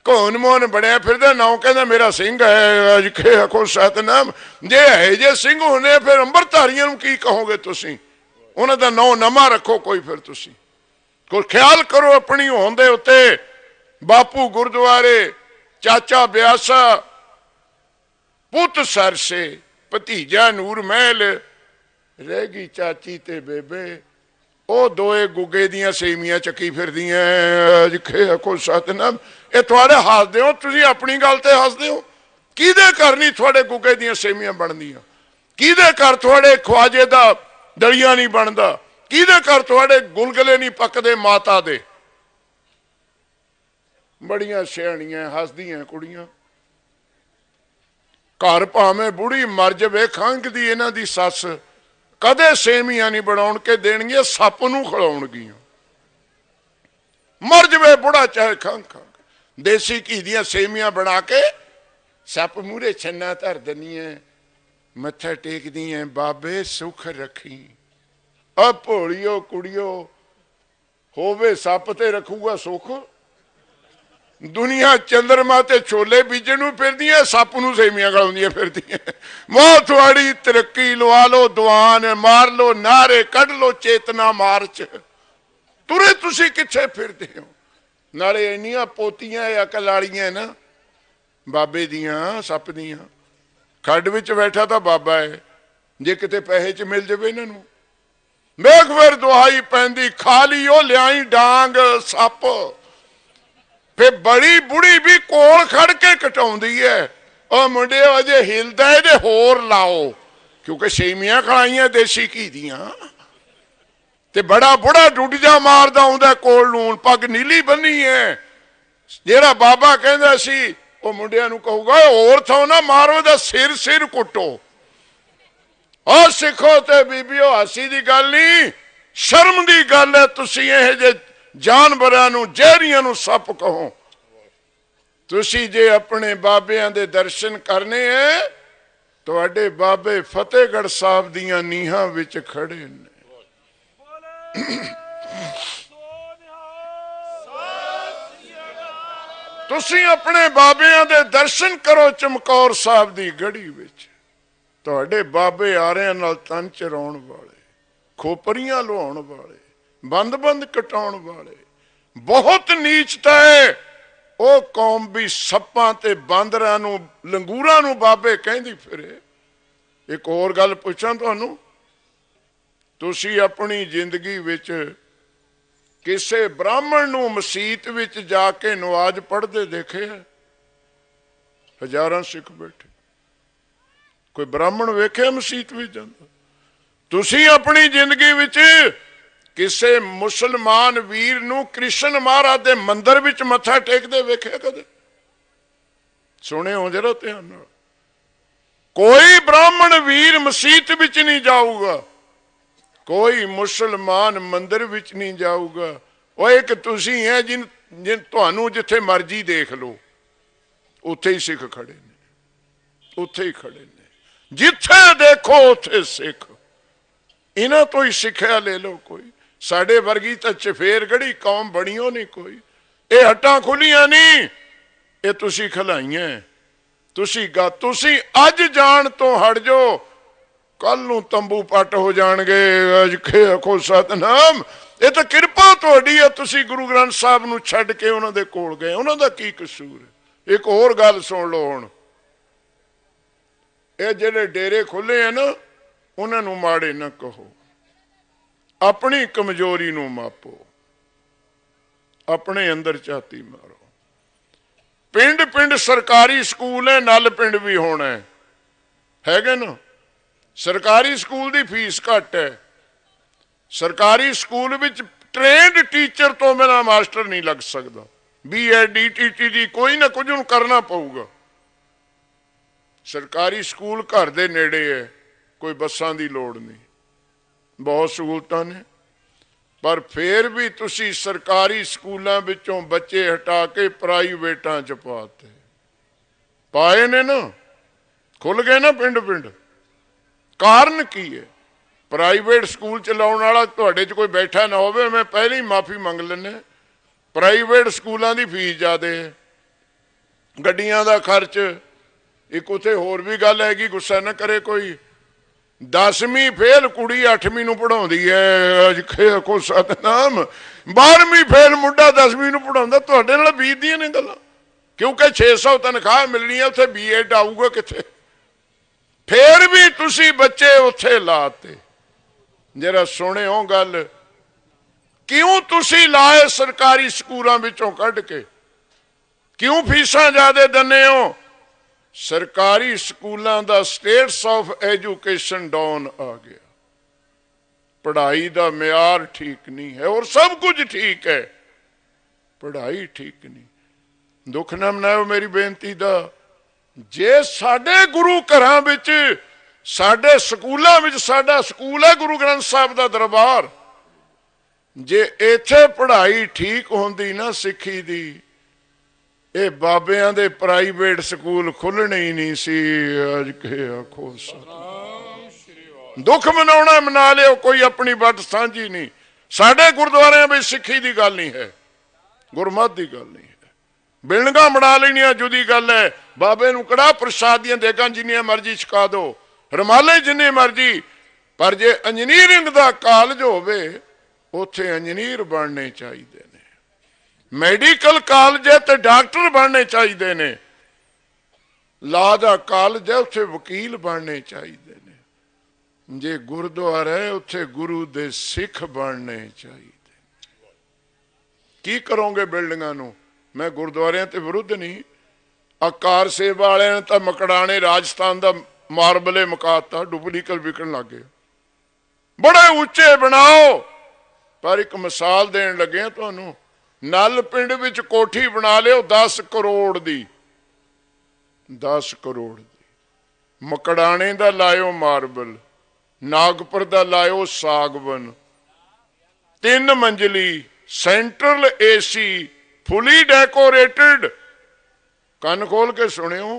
ਘੋਨ ਮੋਹਨ ਬਣਿਆ ਫਿਰਦਾ, ਨਾਂ ਕਹਿੰਦਾ ਮੇਰਾ ਸਿੰਘ ਹੈ। ਅਜਖੇ ਕੋ ਸਤਨਾਮ। ਜੇ ਇਹ ਜੇ ਸਿੰਘ ਹੁੰਦੇ ਫਿਰ ਅੰਮ੍ਰਿਤਧਾਰੀਆਂ ਨੂੰ ਕੀ ਕਹੋਗੇ ਤੁਸੀਂ? ਉਹਨਾਂ ਦਾ ਨਾਂ ਨਵਾਂ ਰੱਖੋ ਕੋਈ, ਫਿਰ ਤੁਸੀਂ ਕੋਈ ਖਿਆਲ ਕਰੋ ਆਪਣੀ ਹੋਂਦ ਦੇ ਉੱਤੇ। ਬਾਪੂ ਗੁਰਦੁਆਰੇ, ਚਾਚਾ ਬਿਆਸਾ, ਪੁੱਤ ਸਰਸੇ, ਭਤੀਜਾ ਨੂਰ ਮਹਿਲ। ਰਹਿ ਗਈ ਚਾਚੀ ਤੇ ਬੇਬੇ, ਉਹ 2 ਗੁੱਗੇ ਦੀਆਂ ਸੇਵੀਆਂ ਚੱਕੀ ਫਿਰਦੀਆਂ। ਅਜਖੇ ਕੋ ਸਤਨਾਮ। ਇਹ ਤੁਹਾਡੇ ਹੱਸਦੇ ਹੋ, ਤੁਸੀਂ ਆਪਣੀ ਗੱਲ ਤੇ ਹੱਸਦੇ ਹੋ। ਕਿਹਦੇ ਘਰ ਨਹੀਂ ਤੁਹਾਡੇ ਗੁੱਗੇ ਦੀਆਂ ਸੇਵੀਆਂ ਬਣਦੀਆਂ? ਕਿਹਦੇ ਘਰ ਤੁਹਾਡੇ ਖਵਾਜੇ ਦਾ ਦਲੀਆ ਨਹੀਂ ਬਣਦਾ? ਕਿਹਦੇ ਘਰ ਤੁਹਾਡੇ ਗੁਲਗੁਲੇ ਨਹੀਂ ਪੱਕਦੇ ਮਾਤਾ ਦੇ? ਬੜੀਆਂ ਸਿਆਣੀਆਂ ਹੱਸਦੀਆਂ ਕੁੜੀਆਂ। ਘਰ ਭਾਵੇਂ ਬੁੜੀ ਮਰ ਜਾਵੇ, ਖੰਘਦੀ ਇਹਨਾਂ ਦੀ ਸੱਸ, ਕਦੇ ਸੇਮੀਆਂ ਨਹੀਂ ਬਣਾਉਣ ਕੇ ਦੇਣਗੀਆਂ, ਸੱਪ ਨੂੰ ਖਿਲਾਉਣਗੀਆਂ। ਮਰ ਜਵੇ ਬੁੜਾ ਚਾਹੇ ਖੰਘ ਖੰਘ। ਦੇਸੀ ਘੀ ਦੀਆਂ ਸੇਮੀਆਂ ਬਣਾ ਕੇ ਸੱਪ ਮੂਹਰੇ ਛੰਨਾ ਧਰ ਦਿੰਦੀਆਂ, ਮੱਥਾ ਟੇਕਦੀਆਂ, ਬਾਬੇ ਸੁੱਖ ਰੱਖੀ। ਆ ਭੋਲੀਓ ਕੁੜੀਓ, ਹੋਵੇ ਸੱਪ ਤੇ ਰੱਖੂਗਾ ਸੁੱਖ। ਦੁਨੀਆ ਚੰਦਰਮਾ ਤੇ ਛੋਲੇ ਬੀਜਣ ਨੂੰ ਫਿਰਦੀਆਂ, ਸੱਪ ਨੂੰ ਸੇਮੀਆਂ ਖਿਲਾਉਂਦੀਆਂ ਫਿਰਦੀਆਂ। ਵਾਹ ਤੁਹਾਡੀ ਤਰੱਕੀ, ਲਵਾ ਲੋ ਦੀਵਾਨ, ਮਾਰ ਲੋ ਨਾਰੇ, ਕੱਢ ਲੋ ਚੇਤਨਾ ਮਾਰਚ। ਤੁਰੇ ਤੁਸੀਂ ਕਿੱਥੇ ਫਿਰਦੇ ਹੋ? ਨਾਲੇ ਇੰਨੀਆਂ ਪੋਤੀਆਂ ਅਕਲ ਵਾਲੀਆਂ ਨਾ ਬਾਬੇ ਦੀਆਂ, ਸੱਪ ਦੀਆਂ। ਖੱਡ ਵਿੱਚ ਬੈਠਾ ਤਾਂ ਬਾਬਾ ਹੈ, ਜੇ ਕਿਤੇ ਪੈਸੇ ਚ ਮਿਲ ਜਾਵੇ ਇਹਨਾਂ ਨੂੰ। ਵੇਖ ਫਿਰ ਦੁਹਾਈ ਪੈਂਦੀ, ਖਾ ਲਈ ਉਹ ਲਿਆਈ ਡਾਂਗ ਸੱਪ। ਫੇ ਬੜੀ ਬੁੜੀ ਵੀ ਕੋਲ ਖੜ ਕੇ ਕਟਾਉਂਦੀ ਹੈ, ਉਹ ਮੁੰਡੇ ਅਜੇ ਹਿਲਦਾ ਇਹਦੇ ਹੋਰ ਲਾਓ, ਕਿਉਂਕਿ ਸੇਮੀਆਂ ਖਲਾਈਆਂ ਦੇਸੀ ਘੀ ਦੀਆਂ। ਤੇ ਬੜਾ ਬੁੜਾ ਡੁੱਡਜਾ ਮਾਰਦਾ ਆਉਂਦਾ ਕੋਲ ਨੂੰ, ਪੱਗ ਨੀਲੀ ਬੰਨੀ ਹੈ। ਜਿਹੜਾ ਬਾਬਾ ਕਹਿੰਦਾ ਸੀ ਉਹ ਮੁੰਡਿਆਂ ਨੂੰ ਕਹੂਗਾ, ਹੋਰ ਥਾਂ ਨਾ ਮਾਰੋ, ਇਹਦਾ ਸਿਰ ਸਿਰ ਕੁੱਟੋ। ਆਹ ਸਿੱਖੋ ਤੇ ਬੀਬੀਓ, ਹਾਸੀ ਦੀ ਗੱਲ ਨਹੀਂ, ਸ਼ਰਮ ਦੀ ਗੱਲ ਹੈ। ਤੁਸੀਂ ਇਹ ਜੇ ਜਾਨਵਰਾਂ ਨੂੰ, ਜ਼ਹਿਰੀਆਂ ਨੂੰ ਸੱਪ ਕਹੋ। ਤੁਸੀਂ ਜੇ ਆਪਣੇ ਬਾਬਿਆਂ ਦੇ ਦਰਸ਼ਨ ਕਰਨੇ ਹੈ, ਤੁਹਾਡੇ ਬਾਬੇ ਫਤਿਹਗੜ੍ਹ ਸਾਹਿਬ ਦੀਆਂ ਨੀਹਾਂ ਵਿੱਚ ਖੜੇ ਨੇ। ਤੁਸੀਂ ਆਪਣੇ ਬਾਬਿਆਂ ਦੇ ਦਰਸ਼ਨ ਕਰੋ ਚਮਕੌਰ ਸਾਹਿਬ ਦੀ ਗੜੀ ਵਿੱਚ। ਤੁਹਾਡੇ ਬਾਬੇ ਆਰਿਆਂ ਨਾਲ ਤਨ ਚਰਾਉਣ ਵਾਲੇ, ਖੋਪਰੀਆਂ ਲੁਹਾਉਣ ਵਾਲੇ, ਬੰਦ ਕਟਾਉਣ ਵਾਲੇ। ਬਹੁਤ ਨੀਚਤਾ ਹੈ ਉਹ ਕੌਮ ਵੀ ਸੱਪਾਂ ਤੇ ਬਾਂਦਰਾਂ ਨੂੰ, ਲੰਗੂਰਾਂ ਨੂੰ ਬਾਬੇ ਕਹਿੰਦੀ ਫਿਰੇ। ਇੱਕ ਹੋਰ ਗੱਲ ਪੁੱਛਾਂ ਤੁਹਾਨੂੰ, ਤੁਸੀਂ ਆਪਣੀ ਜ਼ਿੰਦਗੀ ਵਿੱਚ ਕਿਸੇ ਬ੍ਰਾਹਮਣ ਨੂੰ ਮਸੀਤ ਵਿੱਚ ਜਾ ਕੇ ਨਵਾਜ਼ ਪੜ੍ਹਦੇ ਦੇਖੇ? ਹਜ਼ਾਰਾਂ ਸਿੱਖ ਬੈਠੇ, ਕੋਈ ਬ੍ਰਾਹਮਣ ਵੇਖਿਆ ਮਸੀਤ ਵਿੱਚ ਜਾਂਦਾ? ਤੁਸੀਂ ਆਪਣੀ ਜ਼ਿੰਦਗੀ ਵਿੱਚ ਕਿਸੇ ਮੁਸਲਮਾਨ ਵੀਰ ਨੂੰ ਕ੍ਰਿਸ਼ਨ ਮਹਾਰਾਜ ਦੇ ਮੰਦਿਰ ਵਿੱਚ ਮੱਥਾ ਟੇਕਦੇ ਵੇਖਿਆ ਕਦੇ? ਸੁਣੇ ਹੋ ਜਰਾ ਧਿਆਨ ਨਾਲ। ਕੋਈ ਬ੍ਰਾਹਮਣ ਵੀਰ ਮਸੀਤ ਵਿੱਚ ਨਹੀਂ ਜਾਊਗਾ, ਕੋਈ ਮੁਸਲਮਾਨ ਮੰਦਿਰ ਵਿੱਚ ਨਹੀਂ ਜਾਊਗਾ। ਉਹ ਇੱਕ ਤੁਸੀਂ ਹੈ ਜਿਨ ਤੁਹਾਨੂੰ ਜਿੱਥੇ ਮਰਜ਼ੀ ਦੇਖ ਲਓ, ਉੱਥੇ ਹੀ ਸਿੱਖ ਖੜੇ ਨੇ, ਉੱਥੇ ਹੀ ਖੜੇ ਨੇ। ਜਿੱਥੇ ਦੇਖੋ ਉੱਥੇ ਸਿੱਖ। ਇਹਨਾਂ ਤੋਂ ਹੀ ਸਿੱਖਿਆ ਲੈ ਲਓ। ਕੋਈ ਸਾਡੇ ਵਰਗੀ ਤਾਂ ਚਫੇਰਗੜੀ ਕੌਮ ਬਣੀਓ ਨਹੀਂ ਕੋਈ। ਇਹ ਹੱਟਾਂ ਖੁੱਲੀਆਂ ਨਹੀਂ, ਇਹ ਤੁਸੀਂ ਖਲਾਈਆਂ। ਤੁਸੀਂ ਅੱਜ ਜਾਣ ਤੋਂ ਹਟ ਜਾਓ, ਕੱਲ ਨੂੰ ਤੰਬੂ ਪੱਟ ਹੋ ਜਾਣਗੇ। ਅਜਖੇ ਆਖੋ ਸਤਨਾਮ। ਇਹ ਤਾਂ ਕਿਰਪਾ ਤੁਹਾਡੀ ਹੈ, ਤੁਸੀਂ ਗੁਰੂ ਗ੍ਰੰਥ ਸਾਹਿਬ ਨੂੰ ਛੱਡ ਕੇ ਉਹਨਾਂ ਦੇ ਕੋਲ ਗਏ। ਉਹਨਾਂ ਦਾ ਕੀ ਕਸੂਰ ਹੈ? ਇੱਕ ਹੋਰ ਗੱਲ ਸੁਣ ਲਓ ਹੁਣ, ਇਹ ਜਿਹੜੇ ਡੇਰੇ ਖੁੱਲੇ ਆ ਨਾ, ਉਹਨਾਂ ਨੂੰ ਮਾੜੇ ਨਾ ਕਹੋ। ਆਪਣੀ ਕਮਜ਼ੋਰੀ ਨੂੰ ਮਾਪੋ, ਆਪਣੇ ਅੰਦਰ ਝਾਤੀ ਮਾਰੋ। ਪਿੰਡ ਪਿੰਡ ਸਰਕਾਰੀ ਸਕੂਲ ਹੈ, ਨਲ ਪਿੰਡ ਵੀ ਹੋਣਾ ਹੈਗੇ ਨਾ। ਸਰਕਾਰੀ ਸਕੂਲ ਦੀ ਫੀਸ ਘੱਟ ਹੈ। ਸਰਕਾਰੀ ਸਕੂਲ ਵਿੱਚ ਟ੍ਰੇਨਡ ਟੀਚਰ ਤੋਂ ਬਿਨਾਂ ਮਾਸਟਰ ਨਹੀਂ ਲੱਗ ਸਕਦਾ। BEd DTT ਦੀ ਕੋਈ ਨਾ ਕੁਝ ਨੂੰ ਕਰਨਾ ਪਊਗਾ। ਸਰਕਾਰੀ ਸਕੂਲ ਘਰ ਦੇ ਨੇੜੇ ਹੈ, ਕੋਈ ਬੱਸਾਂ ਦੀ ਲੋੜ ਨਹੀਂ, ਬਹੁਤ ਸਹੂਲਤਾਂ ਨੇ। ਪਰ ਫਿਰ ਵੀ ਤੁਸੀਂ ਸਰਕਾਰੀ ਸਕੂਲਾਂ ਵਿੱਚੋਂ ਬੱਚੇ ਹਟਾ ਕੇ ਪ੍ਰਾਈਵੇਟਾਂ 'ਚ ਪਾਏ ਨੇ ਨਾ, ਖੁੱਲ ਗਏ ਨਾ ਪਿੰਡ ਪਿੰਡ। ਕਾਰਨ ਕੀ ਹੈ? ਪ੍ਰਾਈਵੇਟ ਸਕੂਲ ਚਲਾਉਣ ਵਾਲਾ ਤੁਹਾਡੇ 'ਚ ਕੋਈ ਬੈਠਾ ਨਾ ਹੋਵੇ, ਮੈਂ ਪਹਿਲਾਂ ਹੀ ਮਾਫੀ ਮੰਗ ਲੈਂਦੇ। ਪ੍ਰਾਈਵੇਟ ਸਕੂਲਾਂ ਦੀ ਫੀਸ ਜ਼ਿਆਦਾ ਹੈ, ਗੱਡੀਆਂ ਦਾ ਖਰਚ। ਇੱਕ ਉੱਥੇ ਹੋਰ ਵੀ ਗੱਲ ਹੈਗੀ, ਗੁੱਸਾ ਨਾ ਕਰੇ ਕੋਈ। 10ਵੀਂ ਫੇਲ ਕੁੜੀ 8ਵੀਂ ਨੂੰ ਪੜ੍ਹਾਉਂਦੀ ਹੈ। ਅਜਖੇ ਸਤਨਾਮ। 12ਵੀਂ ਫੇਲ ਮੁੰਡਾ 10ਵੀਂ ਨੂੰ ਪੜ੍ਹਾਉਂਦਾ। ਤੁਹਾਡੇ ਨਾਲ ਬੀਤਦੀਆਂ ਨੇ ਗੱਲਾਂ, ਕਿਉਂਕਿ 600 ਤਨਖਾਹ ਮਿਲਣੀ ਹੈ, ਉੱਥੇ BEd ਆਊਗਾ ਕਿੱਥੇ? ਫੇਰ ਵੀ ਤੁਸੀਂ ਬੱਚੇ ਉੱਥੇ ਲਾਤੇ। ਜਰਾ ਸੁਣਿਓ ਗੱਲ, ਕਿਉਂ ਤੁਸੀਂ ਲਾਏ ਸਰਕਾਰੀ ਸਕੂਲਾਂ ਵਿੱਚੋਂ ਕੱਢ ਕੇ? ਕਿਉਂ ਫੀਸਾਂ ਜ਼ਿਆਦਾ ਦਿੰਦੇ ਹੋ? ਸਰਕਾਰੀ ਸਕੂਲਾਂ ਦਾ ਸਟੇਟਸ ਆਫ ਐਜੂਕੇਸ਼ਨ ਡਾਊਨ ਆ ਗਿਆ। ਪੜ੍ਹਾਈ ਦਾ ਮਿਆਰ ਠੀਕ ਨਹੀਂ ਹੈ, ਔਰ ਸਭ ਕੁਝ ਠੀਕ ਹੈ, ਪੜ੍ਹਾਈ ਠੀਕ ਨਹੀਂ। ਦੁੱਖ ਨਾ ਮਨਾਓ ਮੇਰੀ ਬੇਨਤੀ ਦਾ। ਜੇ ਸਾਡੇ ਗੁਰੂ ਘਰਾਂ ਵਿੱਚ साडे स्कूलों में, साडा स्कूल है गुरु ग्रंथ साहब का दरबार। जे इत्थे पढ़ाई ठीक होंदी ना सिक्खी दी, ये बाबियां दे प्राइवेट स्कूल खुलने ही नहीं सी। अज के आखो दुख मनाना मना लियो, कोई अपनी वट साझी नहीं। साडे गुरुद्वारियां में सिक्खी दी गल नहीं है, गुरमत दी गल नहीं है। बिल्डिंगां बना लेनियां जुदी गल है, बाबे नूं कड़ा प्रसाद दियां देगां जिन्नियां मर्जी छका दो, रमाले जिन्ने मर्जी, पर जे इंजीनियरिंग दा कॉलेज होवे उत्थे इंजीनियर बनने चाहिए ने, मैडिकल कॉलेज है तो डॉक्टर बनने चाहिए ने, ला दा कॉलेज है उत्थे वकील बनने चाहिए ने, जे गुरुद्वारा है उत्थे गुरु दे सिख बनने चाहिए। की करोगे बिल्डिंगां नूं? मैं गुरुद्वारियां ते विरुद्ध नहीं, आकार सेवा वाले ने तो मकड़ाने राजस्थान का मार्बले मुकाता, डुप्लीकेट विकन लग गए। बड़े उच्चे बनाओ, पर एक मिसाल देन लगे तुहानूं, नल पिंड विच कोठी बना लियो 10 करोड़ दी, 10 करोड़ दी। मकड़ाने दा लायो मार्बल, नागपुर दा लायो सागवन, 3 मंजिली सेंट्रल एसी फुली डेकोरेटेड। कन खोल के सुनियो,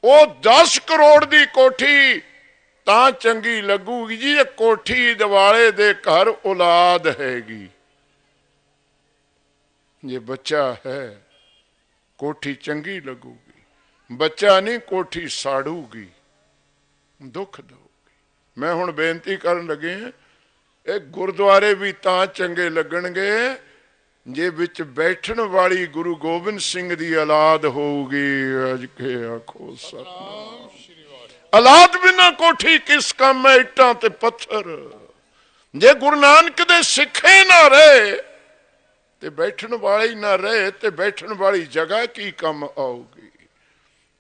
वो 10 करोड़ दी कोठी तां चंगी लगूगी जी, ये कोठी दिवाले दे घर औलाद हैगी। ये बच्चा है कोठी चंगी लगूगी, बच्चा नहीं कोठी साड़ूगी, दुख दोगी। मैं हुण बेनती करन लगे, एक गुरुद्वारे भी तां चंगे लगणगे जे विच बैठण वाली गुरु गोबिंद सिंह दी औलाद होगी। अज के आखो सतनाम। औलाद बिना कोठी किस काम है, इट्टां ते पत्थर। जे गुरु नानक दे सिखे ना रहे ते बैठण वाली ना रहे ते बैठण वाली जगह की कम आऊगी।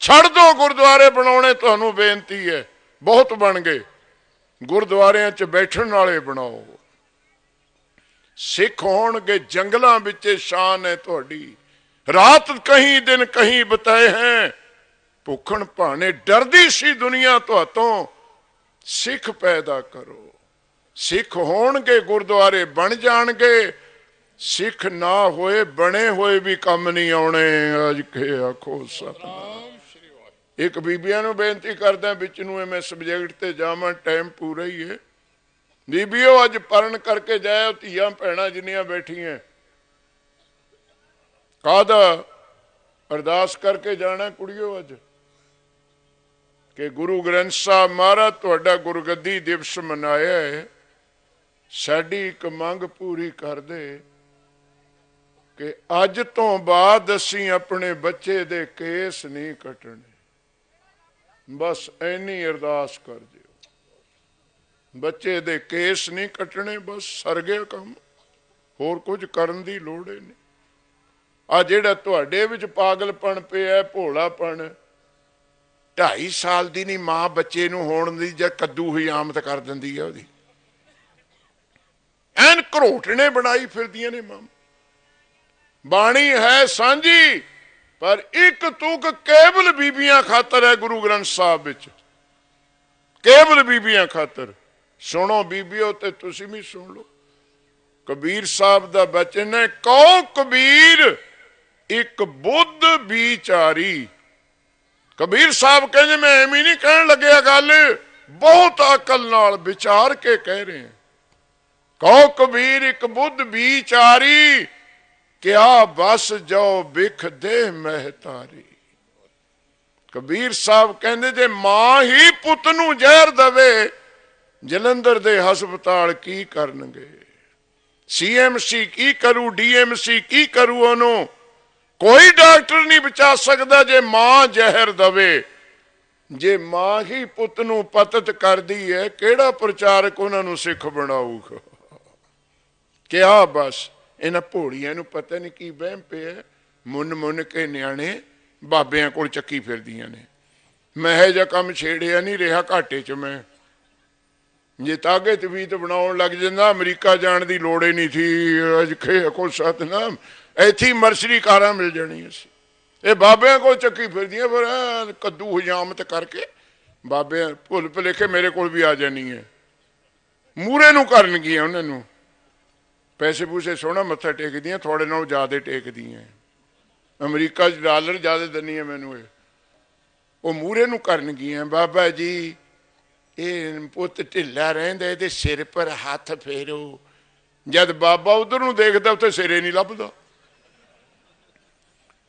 छड़ दो गुरुद्वारे बनाने, तुहानूं बेनती है, बहुत बन गए। गुरुद्वारियां च बैठण वाले बनाओ। सिख होणगे जंगलों विच शान है तुहाडी, रात कहीं दिन कहीं बताए हैं। भुखण भाने डरदी सी दुनिया तुहातों, सिख पैदा करो। सिख होणगे गुरुद्वारे बन जाणगे, सिख ना होए बने हुए भी कम नहीं आने। अज के आखो सतनाम। एक बीबियां नूं बेनती करदा, विच नूं मैं सबजैक्ट ते जावां, टाइम पूरा ही है। बीबियो अज परण करके जाए, धीआं भैणां जिन्नियां बैठियां, कादा अरदास करके जाना कुड़ियो अज कि गुरु ग्रंथ साहब महाराज तुहाडा गुरगद्दी दिवस मनाया है, साडी एक मंग पूरी कर दे कि अज तो बाद असीं अपने बच्चे दे केस नहीं कटने। बस इन्नी अरदास कर दियो, बच्चे दे केस नहीं कटने, बस सर गया काम, होर कुछ करन दी लोड़ ही नहीं। आ जिहड़ा तुहाडे विच पागलपन पिया, भोलापन, 2.5 साल दी नहीं मां बच्चे नूं होण दी जां कद्दू हजामत कर दिंदी है, ओहदी एन घरोटने बनाई फिरदियां ने मां। बाणी है सांझी, पर एक तुक केवल बीबियां खातर है गुरु ग्रंथ साहब विच, केवल बीबियां खातर। सुनो बीबियो ते तुसी भी सुन लो, कबीर साहब दा बचन है, कहो कबीर एक बुद्ध विचारी। कबीर साहब कहते मैं एवं नहीं कहन लगे गल, बहुत अकल नाल विचार के कह रहे हैं। कहो कबीर एक बुद्ध विचारी, क्या बस जाओ बिख दे महतारी। कबीर साहब कहते जे मां ही पुत नूं जहर दवे, जलंधर दे हस्पताल की करनगे, CMC की करू, DMC की करू, ओनू कोई डॉक्टर नहीं बचा सकता जे मां जहर दवे। जे मां ही पुत नूं पतत कर दी है, केड़ा प्रचारक उन्होंने सिख बनाऊगा। क्या बस इन्हां भोलियां नूं पता नहीं की बहम पे है, मुन मुन के न्याणे बाबियां कोल चक्की फिरदियां ने। मैं इहो जिहा काम छेड़िया नहीं रहा घाटे च। मैं जे तागे तवीत बनाउण लग जांदा, अमरीका जाण दी लोड़ ही नहीं थी। अज को सतनाम, इत्थे मर्सरी कारां मिल जाणियां सी। ये बाबियां कोल चक्की फिरदियां, फिर कद्दू हजामत करके बाबे भुल भुलेखे मेरे को भी आ जानी है, मूहरे नूं करनगियां उन्होंने पैसे पूसे सोहना मत्था टेकदियां, थोड़े नालों ज़्यादा टेकदियां। अमरीका च डॉलर ज़्यादा दिंदी है मैनू, वो मूहरे नूं करनगियां बाबा जी ये पुत ढिला रहिंदा इहदे सिर पर हथ फेरो। जद बाबा उधर नूं देखदा उत्थे सिरे नहीं लभदा,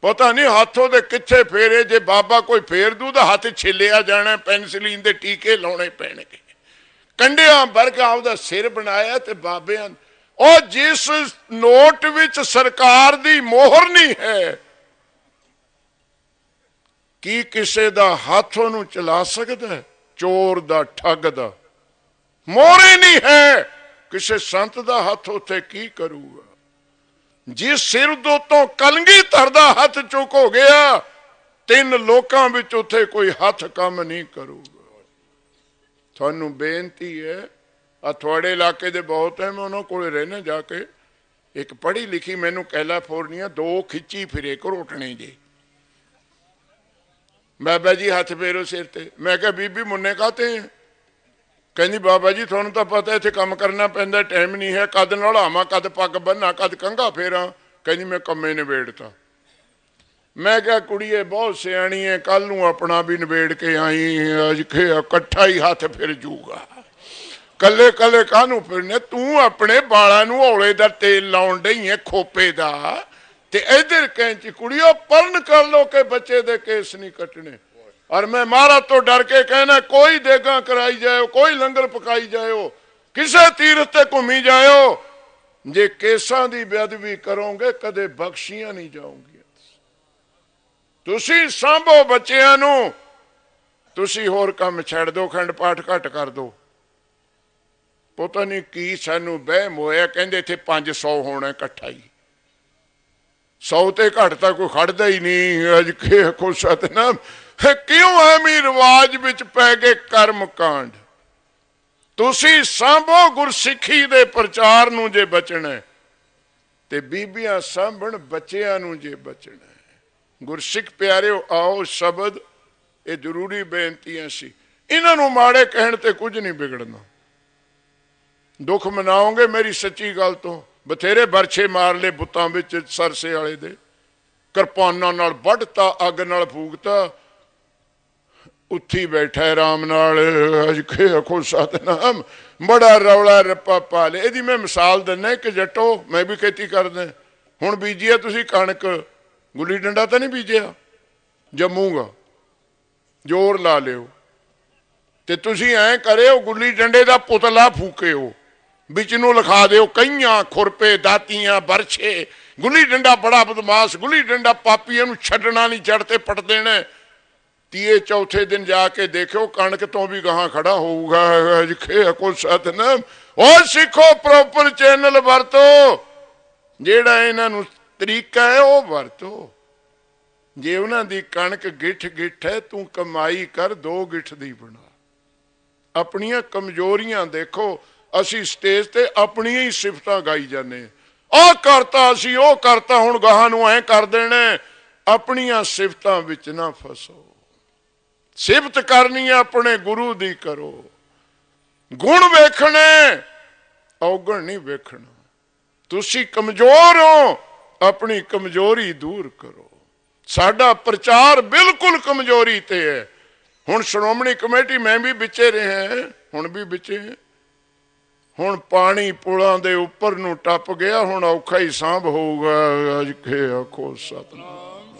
पता नहीं हथ उहदे कित्थे फेरे। जे बाबा कोई फेर दू तो हथ छिलिया जाना, पेनसिलीन दे टीके लाउणे पैणगे। कंडियां वर्गा ਉਹਦਾ सिर बनाया तो बाबे और जिस नोट विच सरकार दी मोहर नहीं है, की किसे दा हाथ ਉਹਨੂੰ चला सकता है? चोर दा ठग दा मोहर ही नहीं है, किसे संत दा हाथ उत्थे की करूगा? जिस सिर दोतों कलगीधर दा हाथ चुक हो गया, 3 लोकां विच उत्थे कोई हाथ काम नहीं करूगा। थानू बेनती है, आ थोड़े इलाके दे बहुत है, मैं उन्होंने कोले रहना जाके, एक पढ़ी लिखी मैनू कैलाफोर्निया 2 खिंची फिरे घरोटने जी, बाबा जी हाथ फेरो सिर ते। मैं क्या बीबी मुन्ने कहते हैं? कहनी बाबा जी थानू तो पता इत्थे काम करना पैंदा, टाइम नहीं है, कद नलावां, कद पग बन्ना, कद कंघा फेरा। कहनी मैं कम्मे निबेड़ता। मैं क्या कुड़िए बहुत सियाणी है, कल नूं अपना भी निबेड़ के आई, अज कट्ठा ही हाथ फिर जूगा। कले कले काहनू फिरने? तू अपने बालों नूं हौले दा तेल लाउण डई है खोपे दा, ते इधर कैंची कुड़ियो परण कर लो के बच्चे दे केस नहीं कटने। और मैं महाराज तो डर के कहना कोई देगा कराई जाओ, कोई लंगर पकाई जाओ, किसे तीरथ ते घूमी जाओ, जे केसां दी बेअदबी करोगे कदे बख्शियां नहीं जाओगी। तुसी सांभो बच्चियां नूं, तुसी होर काम छड़ दो, खंड पाठ घट कर दो। पता नहीं की सानू बहम होया, कहंदे इत्थे 500 होना इकट्ठा ही, 100 ते घट तां कोई खड़दा ही नहीं। अज के को सतनाम क्यों एवं रिवाज विच पै गए कर्म कांड। तुसी सांभो गुरसिੱਖੀ दे प्रचार नूं जे बचना ते बीबियां सांभण बच्चियां नूं जे बचना। गुरसिੱਖ प्यारिओ आओ शब्द ये जरूरी बेनतियां सी, इन्हां माड़े कहण ते कुछ नहीं बिगड़ना। दुख मनाओगे मेरी सच्ची गल तो, बथेरे बरछे मार ले बुतां विच सरसे वाले दे, किरपानां नाल वढता, अग नाल फूकता, उत्थी बैठा आराम नाल। अज के आखो सतनाम बड़ा रौला रप्पा पा ले। इहदी मैं मिसाल दिना कि जट्टो मैं भी खेती करदा, हुण बीजिया तुसीं कणक, गुली डंडा तो नहीं बीजिया, जमूगा जोर ला लियो, ते तुसीं ऐ करियो गुली डंडे का पुतला फूकिओ, बिच नूं लिखा दिओ कईयां, खुरपे, दातियां, बरछे। गुली डंडा बड़ा बदमाश, गुली डंडा पापी, नूं छड्डना नहीं, चढ़ते पट देना। 3 चौथे दिन जाके देखो कणक तो भी गाहां खड़ा होऊगा। को सतनाम ओ सिखो प्रॉपर चैनल वरतो, जेड़ा इन्हां नूं तरीका है वह वरतो। जे उन्हां दी कणक गिठ गिठ है, तू कमाई कर 2 गिठ दी बना। अपनियां कमजोरियां देखो, असी स्टेज ते अपनी ही सिफतां गाई जाने, आ करता असी ओ करता, हुण गाहां नूं ऐ कर देना। अपनियां सिफतां विच ना फसो, सिफत करनी है अपने गुरु दी करो, गुण वेखने औगण नहीं वेखना। तुसी कमजोर हो, अपनी कमजोरी दूर करो। साडा प्रचार बिल्कुल कमजोरी ते है। हुण श्रोमणी कमेटी मैं भी बिचे रहे, हुण भी बिचे, हुण पानी पुलां दे उपर नूं टप गया, हुण औखा ही सांभ होऊगा। अज के आखो सतनाम,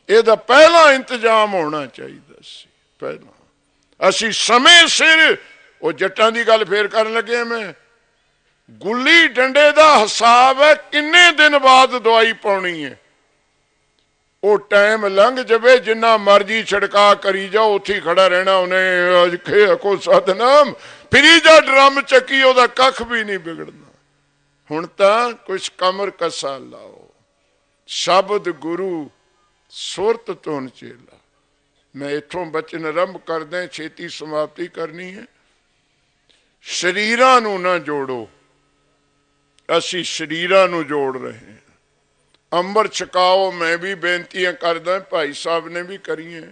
इहदा पहला इंतजाम होना चाहिए सी। पहला असी समय सिर, वो जट्टां दी गल फेर करन लगे मैं, गुली डंडे का हिसाब है किन्ने दिन बाद दवाई पाउणी है। वो टाइम लंघ जाए, जिन्ना मर्जी छिड़का करी जाओ, उत्थे खड़ा रहना उन्हें। अज के को सतनाम फिरी जा ड्रम चक्की, ओदा कख भी नहीं बिगड़ना। हुण तां कुछ कमर कसा लाओ, शब्द गुरु सुरत धुन चेला। मैं इथों बचन आरंभ करदा, छेती समाप्ति करनी है। शरीरां नूं ना जोड़ो, असी शरीरां नूं जोड़ रहे हैं। अंबर छकाओ, मैं भी बेनतियां करदा, भाई साहब ने भी करी है।